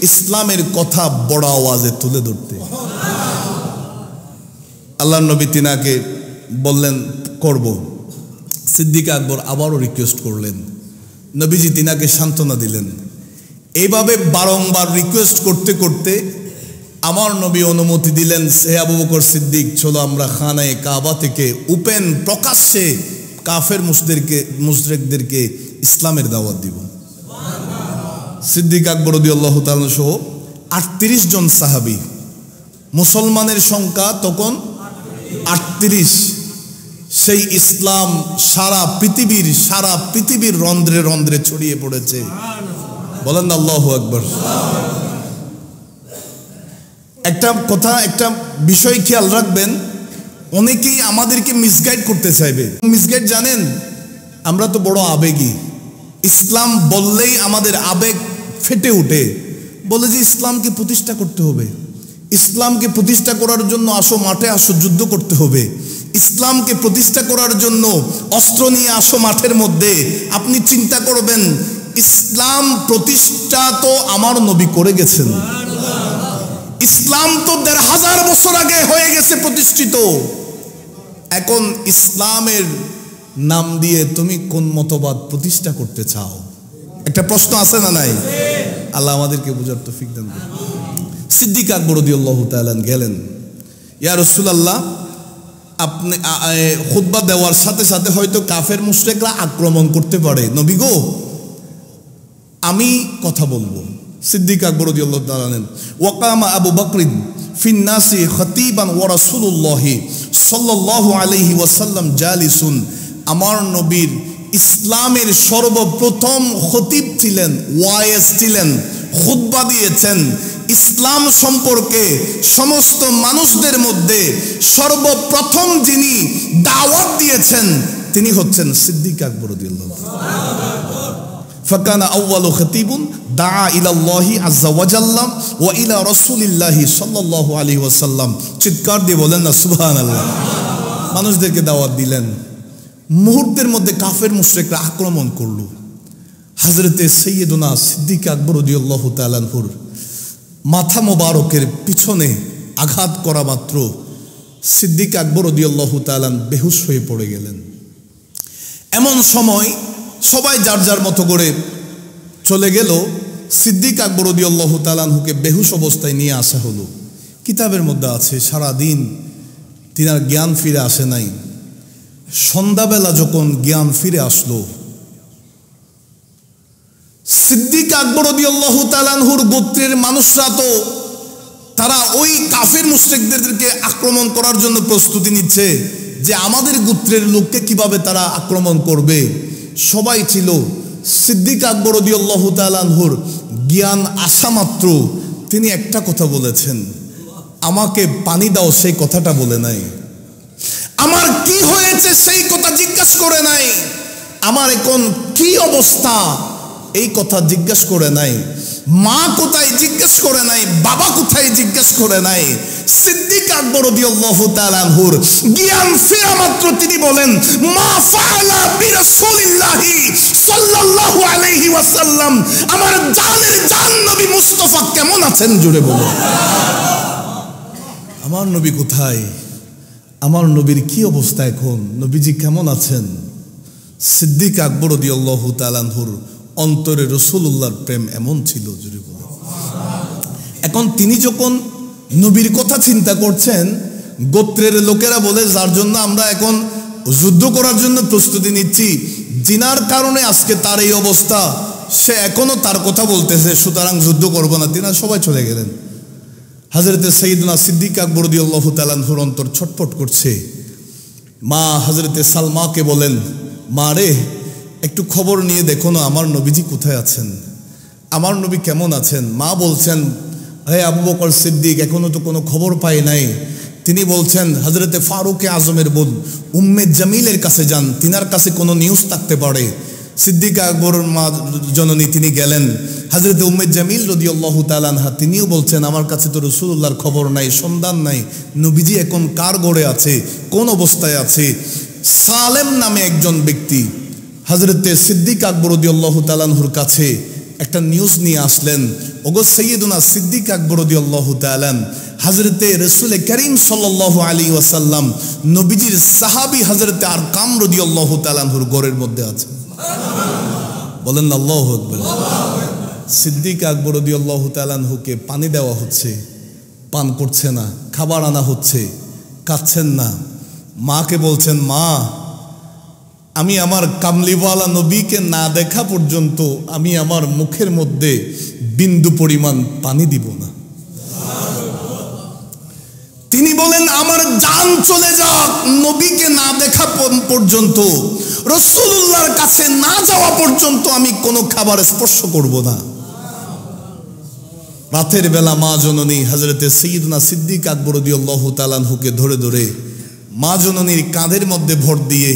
ইসলামের কথা বড় আওয়াজে তুলে ধরতে। আল্লাহর নবী তিনাকে বললেন করব। সিদ্দিক আকবর আবারও রিকোয়েস্ট করলেন, নবীজি তিনাকে সান্ত্বনা দিলেন। এইভাবে বারংবার রিকোয়েস্ট করতে করতে আমার নবী অনুমতি দিলেন, হে আবু বকর সিদ্দিক, চলো আমরা খানায়ে কাবা থেকে ওপেন প্রকাশ্যে কাফের মুশরিকদেরকে ইসলামের দাওয়াত দিব। সিদ্দিক আকবর রাদিয়াল্লাহু তাআলা সহ 38 জন সাহাবী, মুসলমানের সংখ্যা তখন 38। সেই ইসলাম সারা পৃথিবীর রন্ধ্রে রন্ধ্রে ছড়িয়ে পড়েছে। বলেন আল্লাহু আকবার। একটা কথা, একটা বিষয় খেয়াল রাখবেন, অনেকেই আমাদেরকে মিসগাইড করতে চাইবে। মিসগাইড জানেন? আমরা তো বড় আবেগী। ইসলাম বললেই আমাদের আবেগ ফেটে ওঠে, বলে যে ইসলামকে প্রতিষ্ঠা করতে হবে, ইসলামকে প্রতিষ্ঠা করার জন্য আসো মাঠে, আসো যুদ্ধ করতে হবে, ইসলামকে প্রতিষ্ঠা করার জন্য অস্ত্র নিয়ে আসো মাঠের মধ্যে। আপনি চিন্তা করবেন, ইসলাম প্রতিষ্ঠা তো আমার নবী করে গেছেন, ইসলাম তো ১৫০০ বছর আগে হয়ে গেছে প্রতিষ্ঠিত। এখন ইসলামের নাম দিয়ে তুমি কোন মতবাদ প্রতিষ্ঠা করতে চাও? একটা প্রশ্ন আছে না নাই? আল্লাহ আমাদেরকে বুঝার তৌফিক দান করুন। সিদ্দিক আকবর রাদিয়াল্লাহু তাআলা গেলেন, ইয়া রাসূলুল্লাহ, আপনি খুতবা দেওয়ার সাথে সাথে হয়তো কাফের মুশরিকরা আক্রমণ করতে পারে, নবী গো আমি কথা বলবো। সিদ্দিক আকবর রাদিয়াল্লাহু তাআলা বলেন, ওয়াকামা আবু বকর ফিন নাসি খতীবান ওয়া রাসূলুল্লাহি সাল্লাল্লাহু আলাইহি ওয়াসাল্লাম জালিসুন। আমার নবীর ইসলামের সর্বপ্রথম খতিব ছিলেন, ওয়াইজ ছিলেন, খুতবা দিয়েছেন। ইসলাম সম্পর্কে সমস্ত মানুষদের মধ্যে সর্বপ্রথম যিনি দাওয়াত দিয়েছেন তিনি হচ্ছেন সিদ্দিক আকবর রাদিয়াল্লাহু তাআলা। ফাকানা আউয়ালু খতীবুন দাআ ইলাল্লাহি আযজা ওয়া জাল্লা ওয়া ইলা রাসূলিল্লাহি সাল্লাল্লাহু আলাইহি ওয়াসাল্লাম। চিৎকার দিয়ে বলেন না সুবহানাল্লাহ। মানুষদেরকে দাওয়াত দিলেন। মুহূর্তের মধ্যে কাফের মুশরিকরা আক্রমণ করল। হযরতে সাইয়্যিদুনা সিদ্দিক আকবর রাদিয়াল্লাহু তাআলা আনহুর মাথা মোবারকের পিছনে আঘাত করা মাত্র সিদ্দিক আকবর রাদিয়াল্লাহু তাআলা বেহুশ হয়ে পড়ে গেলেন। এমন সময় সবাই যার যার মতো করে চলে গেল। সিদ্দিক আকবর রাদিয়াল্লাহু তাআলা আনহুকে বেহুশ অবস্থায় নিয়ে আসা হলো। কিতাবের মধ্যে আছে সারাদিন তিনার জ্ঞান ফিরে আসে নাই। সন্ধ্যাবেলা যখন জ্ঞান ফিরে আসলো, সিদ্দিক আকবর রাদিয়াল্লাহু তাআলা আনহুর গোত্রের মানুষরা তো তারা ওই কাফের মুশরিকদেরকে আক্রমণ করার জন্য প্রস্তুতি নিচ্ছে যে আমাদের গোত্রের লোককে কিভাবে তারা আক্রমণ করবে। সবাই ছিল। সিদ্দিক আকবর রাদিয়াল্লাহু তাআলা আনহুর জ্ঞান আসা মাত্র তিনি একটা কথা বলেছেন, আমাকে পানি দাও, সেই কথাটা বলে নাই। আমার কি হয়েছে সেই কথা জিজ্ঞাসা করে নাই। আমার এখন কি অবস্থা এই কথা জিজ্ঞাসা করে নাই। মা কোথায় জিজ্ঞেস করে নাই, বাবা কোথায় জিজ্ঞেস করে নাই। সিদ্দিক আকবর রাদিয়াল্লাহু তাআলা আনহুর জ্ঞান ফেরা মাত্র তিনি বলেন, মা ফাআলা বিরাসূলিল্লাহি সাল্লাল্লাহু আলাইহি ওয়াসাল্লাম, আমার জানের জান নবী মুস্তাফা কেমন আছেন জোরে বলুন। আমার নবী কোথায়, আমার নবীর কি অবস্থা এখন, নবীজি কেমন আছেন। সিদ্দিক আকবর রাদিয়াল্লাহু তাআলা আনহুর অন্তরে রাসূলুল্লাহর প্রেম এমন ছিল জোরে বলুন। এখন তিনি যখন নবীর কথা চিন্তা করছেন, গোত্রের লোকেরা বলে যার জন্য আমরা এখন যুদ্ধ করার জন্য প্রস্তুতি নিচ্ছি, জিনার কারণে আজকে তার এই অবস্থা, সে এখনো তার কথা বলতেছে, সুতরাং যুদ্ধ করব না। তিনি সবাই চলে গেলেন। হযরতে সাইয়্যিদুনা সিদ্দিক আকবর রাদিয়াল্লাহু তাআলা আনহুর অন্তর ছটফট করছে। মা হযরতে সালমাকে বলেন, মা রে একটু খবর নিয়ে দেখো না আমার নবীজি কোথায় আছেন, আমার নবী কেমন আছেন। মা বলছেন, হে আবু বকর সিদ্দিক, এখনো তো কোনো খবর পাই নাই। তিনি বলছেন, হযরতে ফারুকে আজমের বোন উম্মে জামিলের কাছে যান, তিনার কাছে কোনো নিউজ থাকতে পারে। সিদ্দিক আকবর মা জননী তিনি গেলেন। হযরতে উম্মে জামিল রাদিয়াল্লাহু তাআলা আনহা তিনিও বলছেন, আমার কাছে তো রাসূলুল্লাহর খবর নাই, সন্ধান নাই, নবীজি এখন কার ঘরে আছে, কোন অবস্থায় আছে। সালেম নামে একজন ব্যক্তি হযরতে সিদ্দিক আকবর রাদিয়াল্লাহু তাআলা আনহুর কাছে একটা নিউজ নিয়ে আসলেন। ওগো সাইয়্যিদুনা সিদ্দিক আকবর রাদিয়াল্লাহু তাআলা হযরতে রাসূল করিম সাল্লাল্লাহু আলাইহি ওয়াসাল্লাম নবীজির সাহাবী হযরতে আরকাম রাদিয়াল্লাহু তাআলা আনহুর ঘরের মধ্যে আছে। বলেন আল্লাহু আকবার। সিদ্দিক আকবর রাদিয়াল্লাহু তাআলা আনহুকে পানি দেওয়া হচ্ছে, পান করছে না, খাবার আনা হচ্ছে, খাচ্ছেন না। মাকে বলছেন, মা আমি আমার কামলিওয়ালা নবীকে না দেখা পর্যন্ত আমি আমার মুখের মধ্যে বিন্দু পরিমাণ পানি দিব না। তিনি বলেন, আমার জান চলে যাক, নবীকে না দেখা পর্যন্ত, রাসূলুল্লাহর কাছে না যাওয়া পর্যন্ত আমি কোনো খাবার স্পর্শ করব না। রাতের বেলা মা জননী হযরতে সাইয়্যিদুনা সিদ্দিক আকবর রাদিয়াল্লাহু তাআলা আনহুকে ধরে ধরে মা জননীর কাঁধের মধ্যে ভর দিয়ে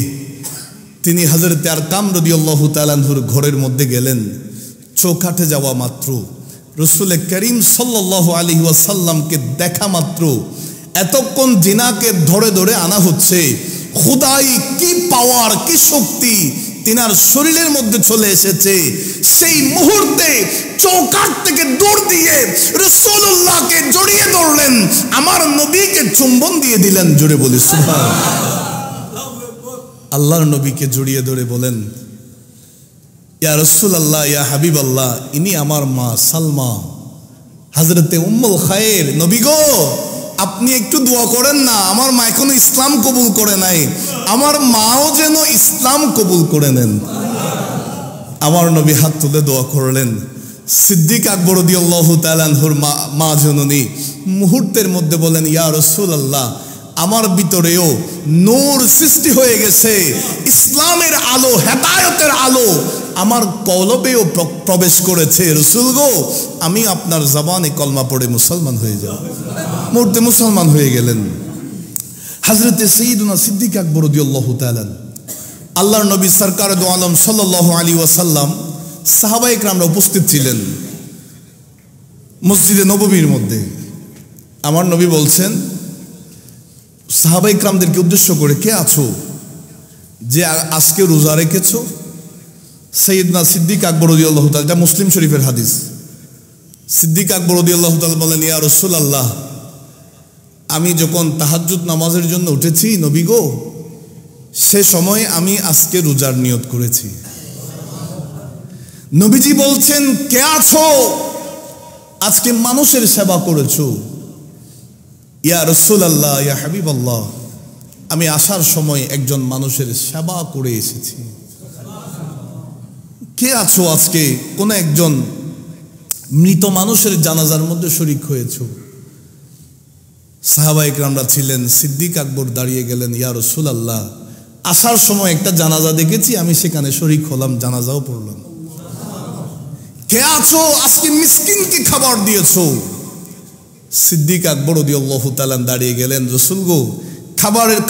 তিনি হযরতে আরকাম রাদিয়াল্লাহু তাআলা আনহুর ঘরের মধ্যে গেলেন। চৌকাঠে যাওয়া মাত্র, রাসূল করিম সাল্লাল্লাহু আলাইহি ওয়াসাল্লামকে দেখা মাত্র এতক্ষণ জিনাকে ধরে ধরে আনা হচ্ছে। খুদাই কি পাওয়ার, কি শক্তি তিনার শরীরের মধ্যে চলে এসেছে। সেই মুহূর্তে চৌকাঠ থেকে দৌড় দিয়ে রাসূলুল্লাহকে জড়িয়ে ধরলেন, আমার নবীকে চুম্বন দিয়ে দিলেন। জোরে বলি সুবহানাল্লাহ। আল্লাহর নবীকে জড়িয়ে ধরে বলেন, ইয়া রাসূলুল্লাহ, ইয়া হাবিবাল্লাহ, ইনি আমার মা সালমা, হযরতে উম্মুল খায়ের। নবী গো, আপনি একটু দোয়া করেন না, আমার মা এখনো ইসলাম কবুল করে নাই, আমার মাও যেন ইসলাম কবুল করে নেন। আমার নবী হাত তুলে দোয়া করলেন। সিদ্দিক আকবর রাদিয়াল্লাহু তাআলা আনহুর মা জননী মুহূর্তের মধ্যে বলেন, ইয়া রাসূলুল্লাহ, আমার ভিতরেও নূর সৃষ্টি হয়ে গেছে, ইসলামের আলো, হেদায়েতের আলো আমার কলবেও প্রবেশ করেছে। রাসূল গো, আমি আপনার জবানে কলমা পড়ে মুসলমান হয়ে যাব। মুহূর্তে মুসলমান হয়ে গেলেন। হযরতে সাইয়্যিদুনা সিদ্দিক আকবর রাদিয়াল্লাহু তাআলা আল্লাহর নবী সরকার দু আলম সাল্লাল্লাহু আলাইহি ওয়াসাল্লাম সাহাবায়ে কেরামরা উপস্থিত ছিলেন মসজিদে নববীর মধ্যে। আমার নবী বলছেন সাহাবায়ে কেরামদেরকে উদ্দেশ্য করে, কে আছো যে আজকে রোজা রেখেছো? সাইয়্যিদনা সিদ্দিক আকবর রাদিয়াল্লাহু তাআলা, এটা মুসলিম শরীফের হাদিস। সিদ্দিক আকবর রাদিয়াল্লাহু তাআলা বলেন, ইয়া রাসূলুল্লাহ, আমি যখন তাহাজ্জুদ নামাজের জন্য উঠেছি নবী গো, সে সময় আমি আজকে রোজার নিয়ত করেছি। নবীজি বলছেন, কে আছো আজকে মানুষের সেবা করেছো? ইয়া রাসূলুল্লাহ, ইয়া হাবিবাল্লাহ, আমি আসার সময় একজন মানুষের সেবা করে এসেছি। কে আছো আজকে কোন একজন মৃত মানুষের জানাজার মধ্যে শরীক হয়েছো? সাহাবায়ে কেরামরা ছিলেন। সিদ্দিক আকবর দাঁড়িয়ে গেলেন, ইয়া রাসূলুল্লাহ, আসার সময় একটা জানাজা দেখেছি, আমি সেখানে শরীক হলাম, জানাজাও পড়লাম। কে আছো আজকে মিসকিনকে খাবার দিয়েছো? সিদ্দিক আকবর রাদিয়াল্লাহু তাআলা দাঁড়িয়ে গেলেন, রাসূল গো,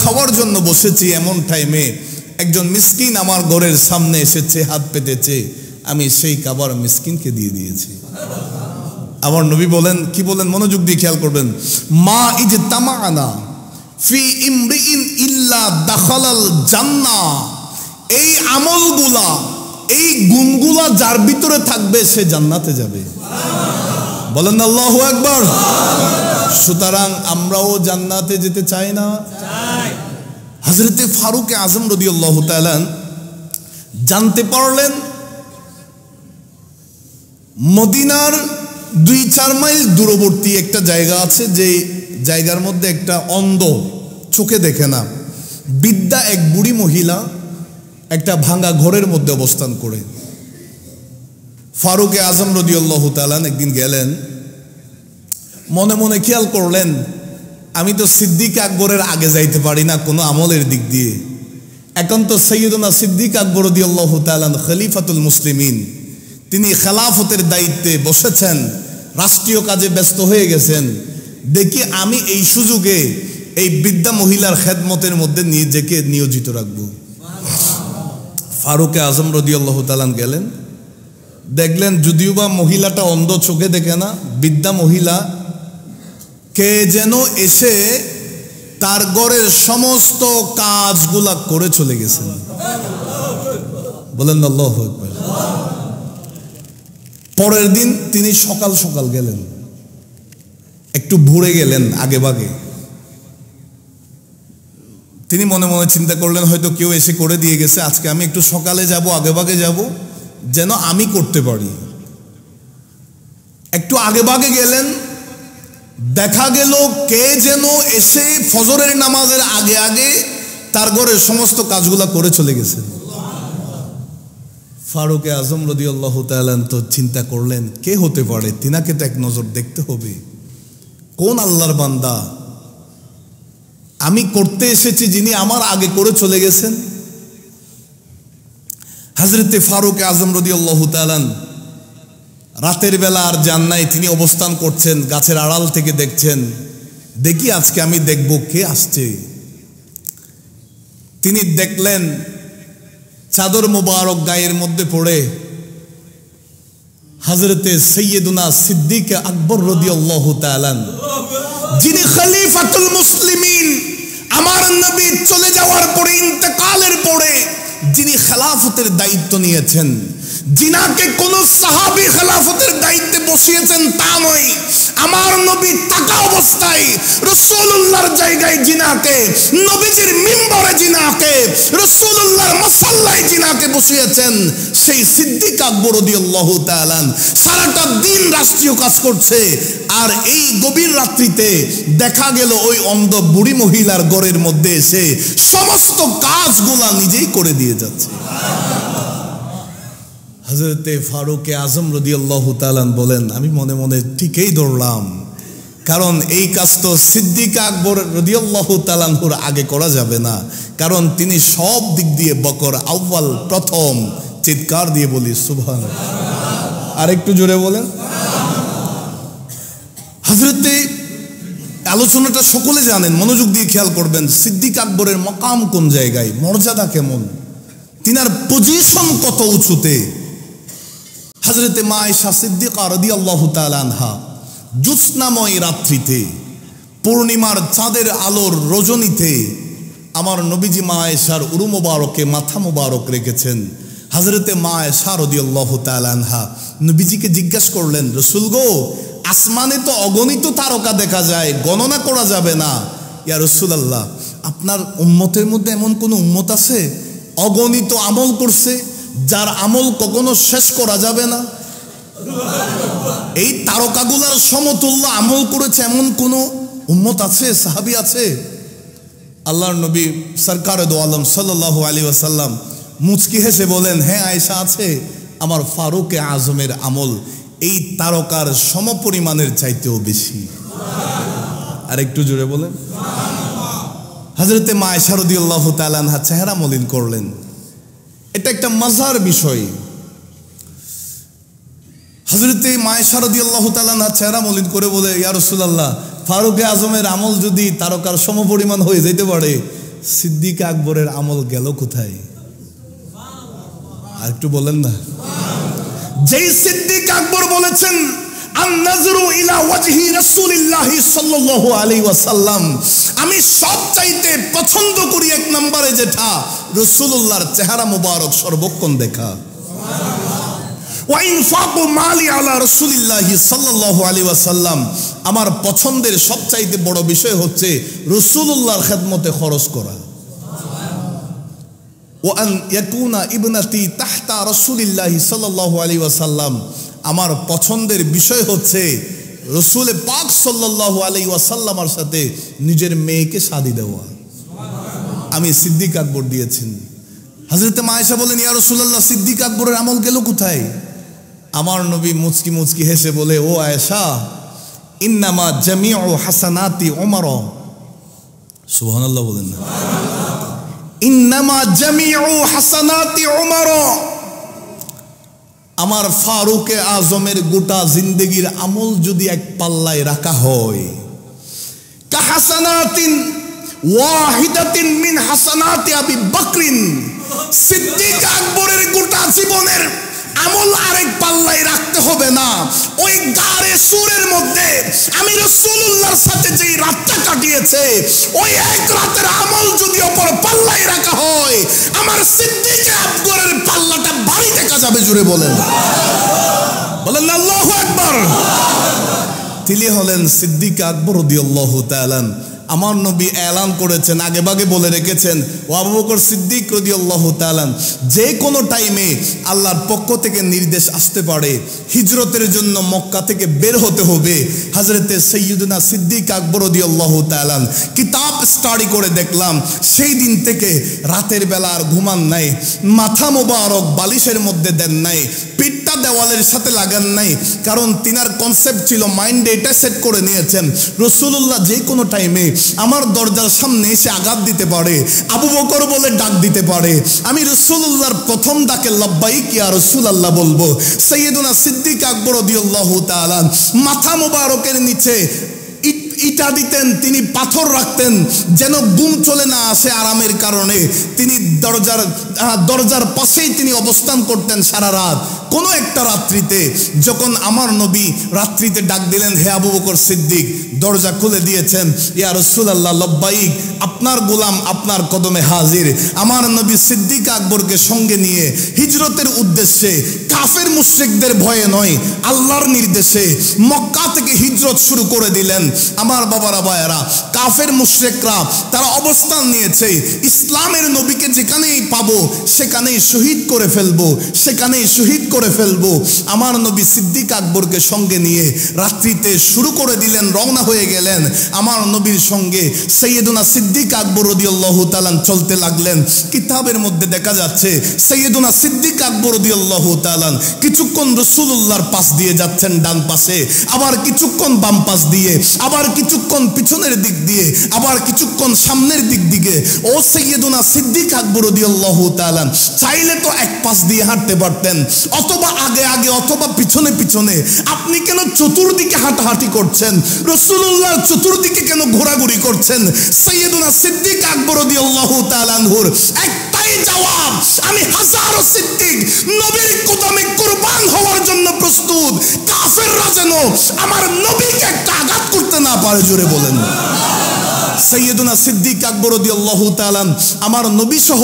খাবার জন্য বসেছি, এমন টাইমে একজন মিসকিন আমার ঘরের সামনে এসেছে, হাত পেতেছে, আমি সেই কাবার মিসকিনকে দিয়ে দিয়েছি। আমার নবী বলেন, কি বলেন মনোযোগ দিয়ে খেয়াল করবেন, মা ইজতামাআনা ফি ইমরিইন ইল্লা দাখালাল জান্নাহ। এই আমলগুলা, এই গুণগুলা যার ভিতরে থাকবে সে জান্নাতে যাবে। বলেন আল্লাহু আকবার। সুতরাং আমরাও জান্নাতে যেতে চাই না? হযরতে ফারুক আজম রাদিয়াল্লাহু তাআলা জানতে পারলেন মদিনার 2-4 মাইল দূরবর্তী একটা জায়গা আছে, যে জায়গার মধ্যে একটা অন্ধ, চোখে দেখে না, বৃদ্ধা এক বুড়ি মহিলা একটা ভাঙা ঘরের মধ্যে অবস্থান করে। ফারুক আজম রাদিয়াল্লাহু তাআলা একদিন গেলেন, মনে মনে খেয়াল করলেন আমি তো সিদ্দিক আকবরের আগে যাইতে পারি না কোনো আমলের দিক দিয়ে, এখন তো সাইয়্যিদুনা সিদ্দিক আকবর রাদিয়াল্লাহু তাআলা খলিফাতুল মুসলিমিন, তিনি খেলাফতের দায়িত্বে বসেছেন, রাষ্ট্রীয় কাজে ব্যস্ত হয়ে গেছেন, দেখি আমি এই সুযোগে এই বৃদ্ধা মহিলার খেদমতের মধ্যে নিজেকে নিয়োজিত রাখব। ফারুক আজম রাদিয়াল্লাহু তাআলা গেলেন, দেখলেন যদিও বা মহিলাটা অন্ধ, চোখে দেখে না, বৃদ্ধা মহিলা কে যেন এসে তার ঘরের সমস্ত কাজগুলা করে চলে গেছেন। বলেন আল্লাহু আকবার। পরের দিন তিনি সকাল সকাল গেলেন, একটু ভোরে গেলেন আগে ভাগে। তিনি মনে মনে চিন্তা করলেন হয়তো কেউ এসে করে দিয়ে গেছে, আজকে আমি একটু সকালে যাব, আগে ভাগে যাব, যেন আমি করতে পারি। একটু আগে ভাগে গেলেন, দেখা গেল কে যেন এসে ফজরের নামাজের আগে আগে তার ঘরের সমস্ত কাজগুলা করে চলে গেছেন। ফারুক আজম রাদিয়াল্লাহু তাআলা তো চিন্তা করলেন কে হতে পারে, তিনাকে তো এক নজর দেখতে হবে, কোন আল্লাহর বান্দা আমি করতে এসেছি যিনি আমার আগে করে চলে গেছেন। হযরতে ফারুক আজম রাদিয়াল্লাহু তাআলা রাতের বেলা আর যান নাই, তিনি অবস্থান করছেন, গাছের আড়াল থেকে দেখছেন, দেখি আজকে আমি দেখব কে আসছে। তিনি দেখলেন চাদর মোবারক গায়ের মধ্যে পড়ে হযরতে সাইয়্যিদুনা সিদ্দিক আকবর রাদিয়াল্লাহু তাআলা, যিনি খলিফাতুল মুসলিমিন, আমার নবী চলে যাওয়ার পরে, ইন্তেকালের পরে যিনি খেলাফতের দায়িত্ব নিয়েছেন, যিনাকে কোন সাহাবী খেলাফতের দায়িত্বে বসিয়েছেন তা নয়, আমার নবী থাকা অবস্থায় রাসূলুল্লাহর জায়গায় যিনাকে, নবীজির মিম্বরে যিনাকে, রাসূলুল্লাহর মুসাল্লায় যিনাকে বসিয়েছেন, সেই সিদ্দিক আকবর রাদিয়াল্লাহু তাআলা সারাটা দিন রাষ্ট্রীয় কাজ করছে, আর এই গভীর রাত্রিতে দেখা গেল ওই অন্ধ বুড়ি মহিলার ঘরের মধ্যে এসে সমস্ত কাজগুলা নিজেই করে দিয়ে যাচ্ছে। হযরতে ফারুক আজম রাদিয়াল্লাহু তাআলা বলেন আমি মনে মনে ঠিকই ধরলাম, কারণ এই কাজ তো সিদ্দিক আকবর রাদিয়াল্লাহু তাআলার আগে করা যাবে না, কারণ তিনি সব দিক দিয়ে বকর আউয়াল, প্রথম। চিৎকার দিয়ে বলি সুবহানাল্লাহ। আর একটু জোরে বলেন। হযরতে আলোচনাটা সকলে জানেন, মনোযোগ দিয়ে খেয়াল করবেন, সিদ্দিক আকবরের মকাম কোন জায়গায়, মর্যাদা কেমন, তিনার পজিশন কত উঁচুতে। হযরতে মা আয়েশা সিদ্দিকা রাদিয়াল্লাহু তাআলা আনহা জ্যোৎস্নাময় রাত্রিতে, পূর্ণিমার চাঁদের আলোর রজনীতে আমার নবীজি মা আয়েশার উরু মোবারকে মাথা মোবারক রেখেছেন। হযরতে মা আয়েশা রাদিয়াল্লাহু তাআলা আনহা নবীজিকে জিজ্ঞাসা করলেন, রাসূল গো, আসমানে তো অগণিত তারকা দেখা যায়, গণনা করা যাবে না, ইয়া রাসূলুল্লাহ আপনার উম্মতের মধ্যে এমন কোন উম্মত আছে অগণিত আমল করছে, যার আমল কখনো শেষ করা যাবে না? এই তারকাগুলার সমতুল্য আমল করেছে এমন কোন উম্মত আছে, সাহাবী আছে? আল্লাহর নবী সরকারে দো আলম সাল্লাল্লাহু আলাইহি ওয়াসাল্লাম মুচকি হেসে বলেন, হ্যাঁ আয়েশা আছে, আমার ফারুক আজমের আমল এই তারকার সমপরিমাণের চাইতেও বেশি। আর একটু জোরে বলেন। হযরতে মা আয়েশা রাদিয়াল্লাহু তাআলা আনহা চেহারা মলিন করলেন, এটা একটা মজার বিষয়। হযরতে মা আয়েশা রাদিয়াল্লাহু তাআলা আনহা চেহারা মলিন করে বলে, ইয়া রাসূলুল্লাহ ফারুক আজমের আমল যদি তারকার সমপরিমাণ হয়ে যেতে পারে, সিদ্দিক আকবরের আমল গেল কোথায়? আর একটু বলেন না। যেই সিদ্দিক আকবর বলেছেন আন-নাজরু ইলা ওয়াজহি রাসূলিল্লাহি সাল্লাল্লাহু আলাইহি ওয়াসাল্লাম, আমি সবচাইতে পছন্দ করি এক নম্বরে যেটা রাসূলুল্লাহর চেহারা মুবারক সর্বক্ষণ দেখা। ওয়া ইনফাকু মালি আলা রাসূলিল্লাহি সাল্লাল্লাহু আলাইহি ওয়াসাল্লাম, আমার পছন্দের সবচাইতে বড় বিষয় হচ্ছে রাসূলুল্লাহর খেদমতে খরচ করা। ওয়া আন ইয়াকুনা ইবনাতি তাহতা রাসূলিল্লাহি সাল্লাল্লাহু আলাইহি ওয়াসাল্লাম, আমার পছন্দের বিষয় হচ্ছে রাসূল পাক সাল্লাল্লাহু আলাইহি ওয়াসাল্লামের সাথে নিজের মেয়েকে শাদী দেওয়া। আমি সিদ্দিক আকবর দিয়েছেন। হযরত আয়েশা বলেন, ইয়া রাসূলুল্লাহ, সিদ্দিক আকবরের আমল গেল কোথায়? আমার নবী মুচকি মুচকি হেসে বলে, ও আয়েশা, ইন্নামা জামিউ হাসানাতি উমর। সুবহানাল্লাহ বলেন না? ইন্নামা জামিউ হাসানাতি উমর, আমার ফারুকে আজমের গোটা জিন্দেগির আমল যদি এক পাল্লায় রাখা হয়, কাহাসানাতিন ওয়াহিদাতিন মিন হাসানাতি আবি বকরিন, সিদ্দিক আকবরের গোটা জীবনের আমল আরেক পাল্লায় রাখতে হবে না। ওই গারে সুরের মধ্যে আমি রাসূলুল্লাহর সাথে যেই রাতটা কাটিয়েছে, ওই এক রাতের আমল যদি অপর পাল্লায় রাখা হয়, আমার সিদ্দিক আকবরের পাল্লাটা ভারী দেখা যাবে। জুড়ে বলেন, বলেন আল্লাহু আকবার। তিনি হলেন সিদ্দিক আকবর রাদিয়াল্লাহু তাআলা। আমার নবী এলান করেছেন, আগে ভাগে বলে রেখেছেন, ও আবু বকর সিদ্দিক রাদিয়াল্লাহু তাআলা, যে কোনো টাইমে আল্লাহর পক্ষ থেকে নির্দেশ আসতে পারে হিজরতের জন্য মক্কা থেকে বের হতে হবে। হযরতে সাইয়্যিদুনা সিদ্দিক আকবর রাদিয়াল্লাহু তাআলা কিতাব স্টাডি করে দেখলাম, সেই দিন থেকে রাতের বেলা আর ঘুমান নাই, মাথা মোবারক বালিশের মধ্যে দেন নাই, পিঠটা দেওয়ালের সাথে লাগান নাই, কারণ তিনার কনসেপ্ট ছিল, মাইন্ডে এটা সেট করে নিয়েছেন, রাসূলুল্লাহ যে কোনো টাইমে আমার দরজার সামনে এসে আঘাত দিতে পারে, আবু বকর বলে ডাক দিতে পারে, আমি রাসূলুল্লাহর প্রথম ডাকে লাব্বাইক ইয়া রাসূলুল্লাহ বলবো। সাইয়্যিদুনা সিদ্দিক আকবর রাদিয়াল্লাহু তাআলা মাথা মোবারকের নিচে ইটা দিতেন, তিনি পাথর রাখতেন যেন ঘুম চলে না আসে আরামের কারণে। তিনি দরজার পাশেই তিনি অবস্থান করতেন সারা রাত। কোনো একটা রাত্রিতে যখন আমার নবী রাত্রিতে ডাক দিলেন, হে আবু বকর সিদ্দিক, দরজা খুলে দিয়েছেন, ইয়া রাসূলুল্লাহ লাব্বাইক, আপনার গোলাম আপনার কদমে হাজির। আমার নবী সিদ্দিক আকবরকে সঙ্গে নিয়ে হিজরতের উদ্দেশ্যে, কাফের মুশরিকদের ভয়ে নয়, আল্লাহর নির্দেশে মক্কা থেকে হিজরত শুরু করে দিলেন। আমার বাবারা ভাইয়েরা, কাফের মুশরিকরা তারা অবস্থান নিয়েছে, ইসলামের নবীকে যেখানেই পাবো সেখানেই শহীদ করে ফেলবো, সেখানেই শহীদ করে ফেলবো। আমার নবী সিদ্দিক আকবরকে সঙ্গে নিয়ে রাত্রিতে শুরু করে দিলেন, রওনা হয়ে গেলেন। আমার নবীর সঙ্গে সাইয়্যিদুনা সিদ্দিক আকবর রাদিয়াল্লাহু তাআলা চলতে লাগলেন। কিতাবের মধ্যে দেখা যাচ্ছে সাইয়্যিদুনা সিদ্দিক আকবর রাদিয়াল্লাহু তাআলা কিছুক্ষণ রাসূলুল্লাহর পাশ দিয়ে যাচ্ছেন ডান পাশে, আবার কিছুক্ষণ বাম পাশ দিয়ে, আবার কিছুক্ষণ পিছনের দিক দিয়ে, আবার কিছুক্ষণ সামনের দিক দিকে। ও সাইয়্যিদুনা সিদ্দিক আকবর রাদিয়াল্লাহু তাআলা চাইলে তো এক পাশ দিয়ে হাঁটতে পারতেন, অথবা আগে আগে অথবা পিছনে পিছনে। আপনি কেন চতুর্দিকে হাঁটাহাঁটি করছেন? রাসূলুল্লাহর চতুর্দিকে কেন ঘোরাঘুরি করছেন? সাইয়্যিদুনা সিদ্দিক আকবর রাদিয়াল্লাহু তাআলা আনহুর একটাই জবাব, আমি হাজারো সিদ্দিক নবীর কদমে কুরবান হওয়ার জন্য প্রস্তুত। কাফেররা যেন আমার নবীকে একটা আঘাত করতে না পারে। জোরে বলেন। সাইয়্যিদুনা সিদ্দিক আকবর রাদিয়াল্লাহু তাআলা আমার নবী সহ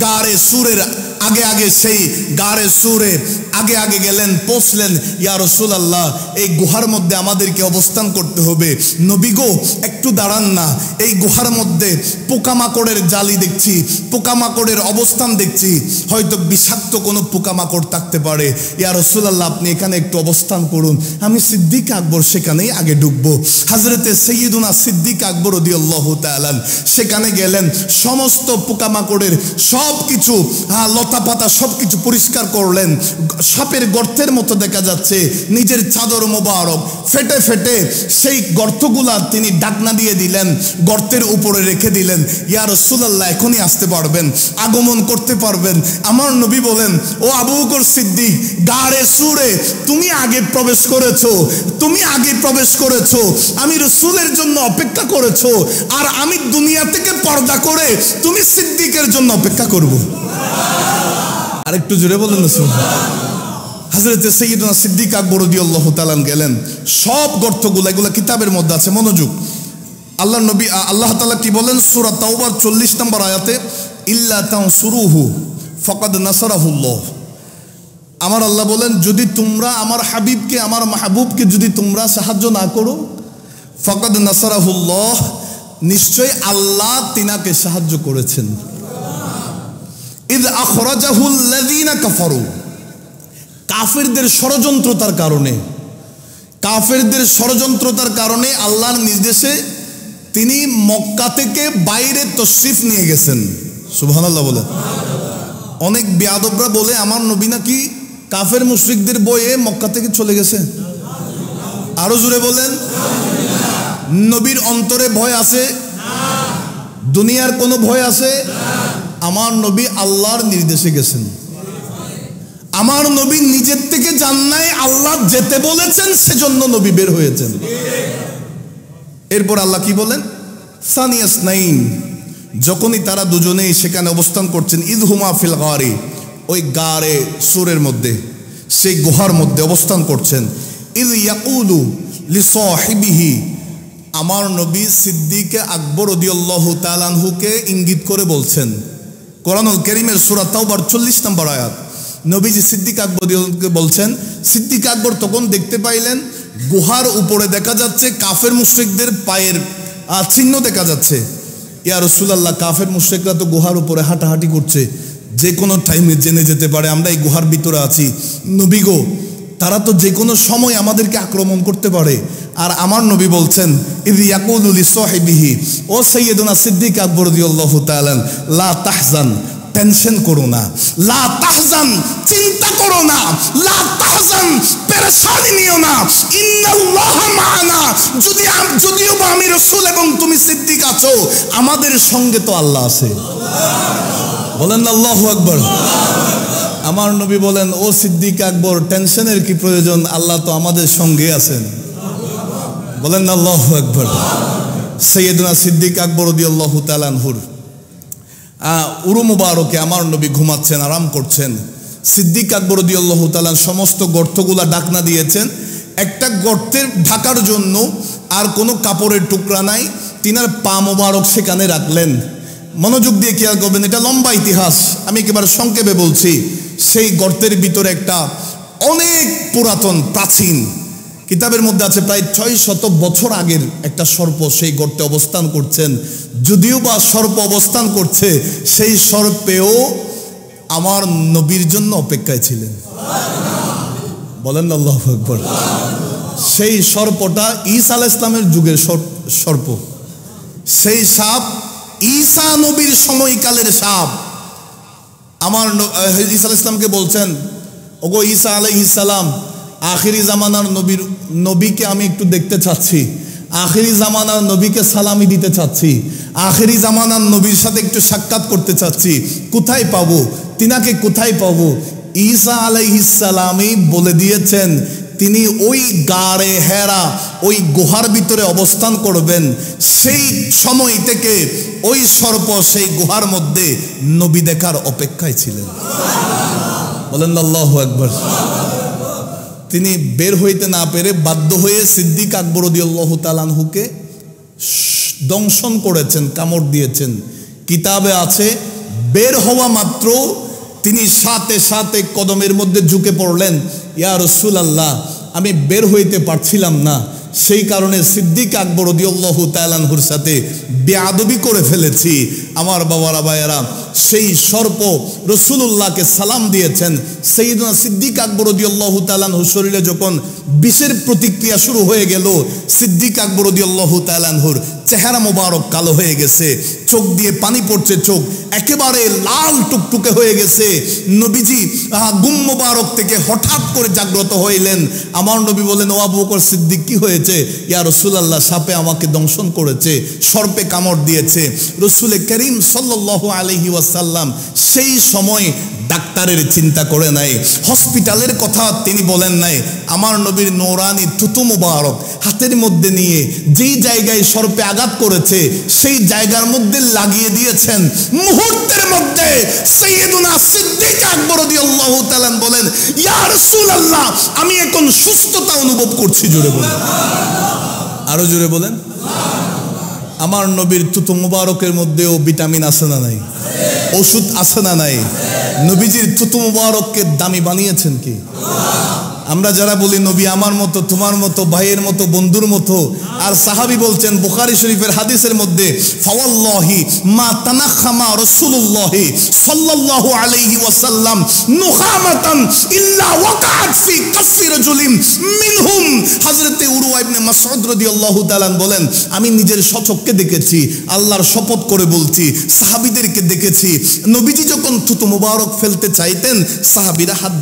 গারে সুরের আগে আগে, সেই গারে সুরে আগে আগে গেলেন, পৌঁছলেন। ইয়া রাসূলুল্লাহ, এই গুহার মধ্যে আমাদেরকে অবস্থান করতে হবে। নবী গো, একটু দাঁড়ান না, এই গুহার মধ্যে পোকামাকড়ের জালি দেখছি, পোকামাকড়ের অবস্থান দেখছি, হয়তো বিষাক্ত কোনো পোকামাকড় থাকতে পারে। ইয়া রাসূলুল্লাহ, আপনি এখানে একটু অবস্থান করুন, আমি সিদ্দিক আকবর সেখানেই আগে ঢুকবো। হযরতে সাইয়্যিদুনা সিদ্দিক আকবর রাদিয়াল্লাহু তাআলা সেখানে গেলেন, সমস্ত পোকামাকড়ের সব কিছু, লতা পাতা সবকিছু পরিষ্কার করলেন। সাপের গর্তের মতো দেখা যাচ্ছে, নিজের চাদর মোবারক ফেটে ফেটে সেই গর্তগুলা তিনি ডাকনা দিয়ে দিলেন, গর্তের উপরে রেখে দিলেন। ইয়া রাসূলুল্লাহ, এখনই আসতে পারবেন, আগমন করতে পারবেন। আমার নবী বলেন, ও আবু বকর সিদ্দিক, গারে সুরে তুমি আগে প্রবেশ করেছো, তুমি আগে প্রবেশ করেছো, আমি রাসূলের জন্য অপেক্ষা করেছো, আর আমি দুনিয়া থেকে পর্দা করে তুমি সিদ্দিকের জন্য অপেক্ষা করব। আরেকটু জোরে বলেন না। হযরতে সাইয়্যিদুনা সিদ্দিক আকবর রাদিয়াল্লাহু তাআলা গেলেন, সব গর্তগুলো এগুলো কিতাবের মধ্যে আছে, মনোযোগ। আল্লাহ নবী আল্লাহ তাআলা কি বলেন সূরা তাওবার 40 নম্বর আয়াতে, ইল্লা তানসুরুহু ফাকাদ নাসারাহুল্লাহ। আমার আল্লাহ বলেন, যদি তোমরা আমার হাবিবকে, আমার মাহবুবকে যদি তোমরা সাহায্য না করো, ফাকাদ নাসারাহুল্লাহ, নিশ্চয় আল্লাহ তিনাকে সাহায্য করেছেন। ইদ আখরাজাহুল্লাযীনা কাফারু, কাফেরদের ষড়যন্ত্রতার কারণে, কাফেরদের ষড়যন্ত্রতার কারণে আল্লাহর নির্দেশে তিনি মক্কা থেকে বাইরে তশরিফ নিয়ে গেছেন। সুবহানাল্লাহ বলে। অনেক বেয়াদবরা বলে আমার নবী নাকি কাফের মুশরিকদের বয়ে মক্কা থেকে চলে গেছে। আরো জোরে বলেন, নবীর অন্তরে ভয় আছে? দুনিয়ার কোনো ভয় আছে? আমার নবী আল্লাহর নির্দেশে গেছেন। আমার নবী নিজের থেকে যান নাই, আল্লাহ যেতে বলেছেন সেজন্য নবী বের হয়েছেন। এরপর আল্লাহ কি বলেন, সানিয়াস নাইন, যখনই তারা দুজনেই সেখানে অবস্থান করছেন, ইদহুমা ফিল গারি, ওই গারে সুরের মধ্যে, সেই গুহার মধ্যে অবস্থান করছেন, ইদ ইয়াকুলু লিসাহিবিহি, আমার নবী সিদ্দিক আকবর রাদিয়াল্লাহু তাআলা আনহুকে ইঙ্গিত করে বলছেন। কোরআনুল কারীমের সূরা তাওবার 40 নম্বর আয়াত, নবীজি সিদ্দিক আকবরকে বলছেন। সিদ্দিক আকবর তখন দেখতে পাইলেন গুহার উপরে দেখা যাচ্ছে কাফের মুশরিকদের পায়ের চিহ্ন দেখা যাচ্ছে। ইয়া রাসূলুল্লাহ, কাফের মুশরিকরা তো গুহার উপরে হাঁটাহাঁটি করছে, যে কোনো টাইমে জেনে যেতে পারে আমরা এই গুহার ভিতরে আছি। নবী গো, তারা তো যে কোনো সময় আমাদেরকে আক্রমণ করতে পারে। আর আমার নবী বলছেন, ইদ ইয়াকুলু লিসাহিবিহি, ও সাইয়্যিদুনা সিদ্দিক আকবর রাদিয়াল্লাহু তাআলা, লা তাহজান, টেনশন করো না, লা তাহজান, চিন্তা করো না, লা তাহজান, পেরেশানি নিও না, ইন্নাল্লাহা মা'ানা, যদিও বা আমি রাসূল এবং তুমি সিদ্দিক আছো, আমাদের সঙ্গে তো আল্লাহ আছে। বলেন আল্লাহু আকবার। আমার নবী বলেন, ও সিদ্দিক আকবর, টেনশনের কি প্রয়োজন, আল্লাহ তো আমাদের সঙ্গে আছেন। বলেন আল্লাহু আকবার। সাইয়্যিদুনা সিদ্দিক আকবর রাদিয়াল্লাহু তাআলা আনহুর উরু মুবারকে আমার নবী ঘুমাচ্ছেন, আরাম করছেন। সিদ্দিক আকবর রাদিয়াল্লাহু তাআলা সমস্ত গর্তগুলা ঢাকনা দিয়েছেন, একটা গর্তের ঢাকার জন্য আর কোনো কাপড়ের টুকরা নাই, তিনার পা মুবারক সেখানে রাখলেন। মনোযোগ দিয়ে খেয়াল করবেন, এটা লম্বা ইতিহাস, আমি একেবারে সংক্ষেপে বলছি। সেই গর্তের ভিতরে একটা অনেক পুরাতন প্রাচীন, কিতাবের মধ্যে আছে প্রায় 600 বছর আগের একটা সর্প সেই গর্তে অবস্থান করছেন। যদিও বা সর্প অবস্থান করছে, সেই সর্পেও আমার নবীর জন্য অপেক্ষায় ছিলেন। বলেন আল্লাহু আকবার। সেই সর্পটা ঈসা আলাইহিস সালামের যুগের সর্প। সেই সাপ ঈসা নবীর সময়কালের সাপ। আমার ঈসা আলাইহিস সালামকে বলছেন, ওগো ঈসা আলাইহিস সালাম, আখিরি জামানার নবীকে আমি একটু দেখতে চাচ্ছি, আখিরি জামানার নবীকে সালামি দিতে চাচ্ছি, আখিরি জামানার নবীর সাথে একটু সাক্ষাৎ করতে চাচ্ছি, কোথায় পাবো, তিনাকে কোথায় পাবো? ঈসা আলাইহিস সালামই বলে দিয়েছেন, তিনি ওই গারে হেরা, ওই গুহার ভিতরে অবস্থান করবেন। সেই সময় থেকে ওই সর্প সেই গুহার মধ্যে নবী দেখার অপেক্ষায় ছিলেন। বলেন আল্লাহু আকবার। তিনি বের হইতে না পেরে বাধ্য হয়ে সিদ্দিক আকবর রাদিয়াল্লাহু তাআলা আনহুকে দংশন করেছেন, কামড় দিয়েছেন। কিতাবে আছে, বের হওয়া মাত্র তিনি সাথে সাথে কদমের মধ্যে ঝুঁকে পড়লেন, ইয়া রাসূলুল্লাহ, আমি বের হইতে পারছিলাম না, সেই কারণে সিদ্দিক আকবর রাদিয়াল্লাহু তাআলা আনহুর সাথে বেয়াদবি করে ফেলেছি। আমার বাবারা ভাইয়েরা, সেই সর্প রাসূলুল্লাহকে সালাম দিয়েছেন। সাইয়্যিদুনা সিদ্দিক আকবর রাদিয়াল্লাহু তাআলা আনহুর শরীরে যখন বিষের প্রতিক্রিয়া শুরু হয়ে গেল, সিদ্দিক আকবর রাদিয়াল্লাহু তাআলা আনহুর চেহারা মোবারক কালো হয়ে গেছে, চোখ দিয়ে পানি পড়ছে, চোখ একেবারে লাল টুকটুকে হয়ে গেছে। নবীজি গুম মোবারক থেকে হঠাৎ করে জাগ্রত হইলেন। আমার নবী বলেন, ও আবু বকর সিদ্দিক, কি হয়েছে? ইয়া রাসূলুল্লাহ, সাপে আমাকে দংশন করেছে, সর্পে কামড় দিয়েছে। রাসূল করিম সাল্লাল্লাহু আলাইহি ওয়াসাল্লাম সেই সময় ডাক্তারের চিন্তা করে নাই, হসপিটালের কথা তিনি বলেন নাই। আমার নবীর নূরানি থুতু মুবারক হাতের মধ্যে নিয়ে যেই জায়গায় সর্পে আঘাত করেছে সেই জায়গার মধ্যে জিবরিল লাগিয়ে দিয়েছেন। মুহূর্তের মধ্যে সাইয়েদুনা সিদ্দিক আকবর রাদিয়াল্লাহু তাআলা বলেন, ইয়া রাসূলুল্লাহ, আমি এখন সুস্থতা অনুভব করছি। জোরে বলেন, আরো জোরে বলেন। আমার নবীর থুতু মুবারকের মধ্যেও ভিটামিন আছে না নাই? ওষুধ আছে না নাই? নবীজির থুতু মুবারককে দামি বানিয়েছেন কি? আমরা যারা বলি নবী আমার মতো, তোমার মতো, ভাইয়ের মতো, বন্ধুর মতো, আর সাহাবী বলছেন বুখারী শরীফের হাদিসের মধ্যে, ফাওয়াল্লাহি মা তানাখামা রাসূলুল্লাহি সাল্লাল্লাহু আলাইহি ওয়াসাল্লাম নুখামাতান ইল্লা ওয়াকাত ফি কাফি রাজুলিন মিনহুম। হযরতে উরওয়া ইবনে মাসউদ রাদিয়াল্লাহু তাআলা বলেন, আমি নিজের স্বচক্ষে দেখেছি, আল্লাহর শপথ করে বলছি, সাহাবীদেরকে দেখেছি, নবীজি যখন থুতু মুবারক ফেলতে চাইতেন সাহাবীরা হাত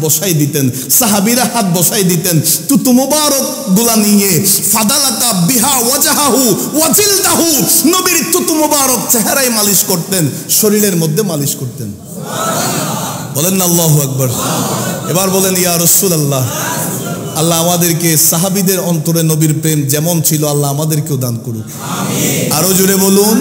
বসাই দিতেন, থুতু মুবারক গুলা নিয়ে ফাদালাতা বিহা ওয়াজহাহু ওয়াজিলদাহু, নবীর থুতু মুবারক চেহারায় মালিশ করতেন, শরীরের মধ্যে মালিশ করতেন। বলেন না আল্লাহু আকবার। এবার বলেন ইয়া রাসূলুল্লাহ। আল্লাহ আমাদেরকে সাহাবীদের অন্তরে নবীর প্রেম যেমন ছিল আল্লাহ আমাদেরকেও দান করুক। আরো জোরে বলুন।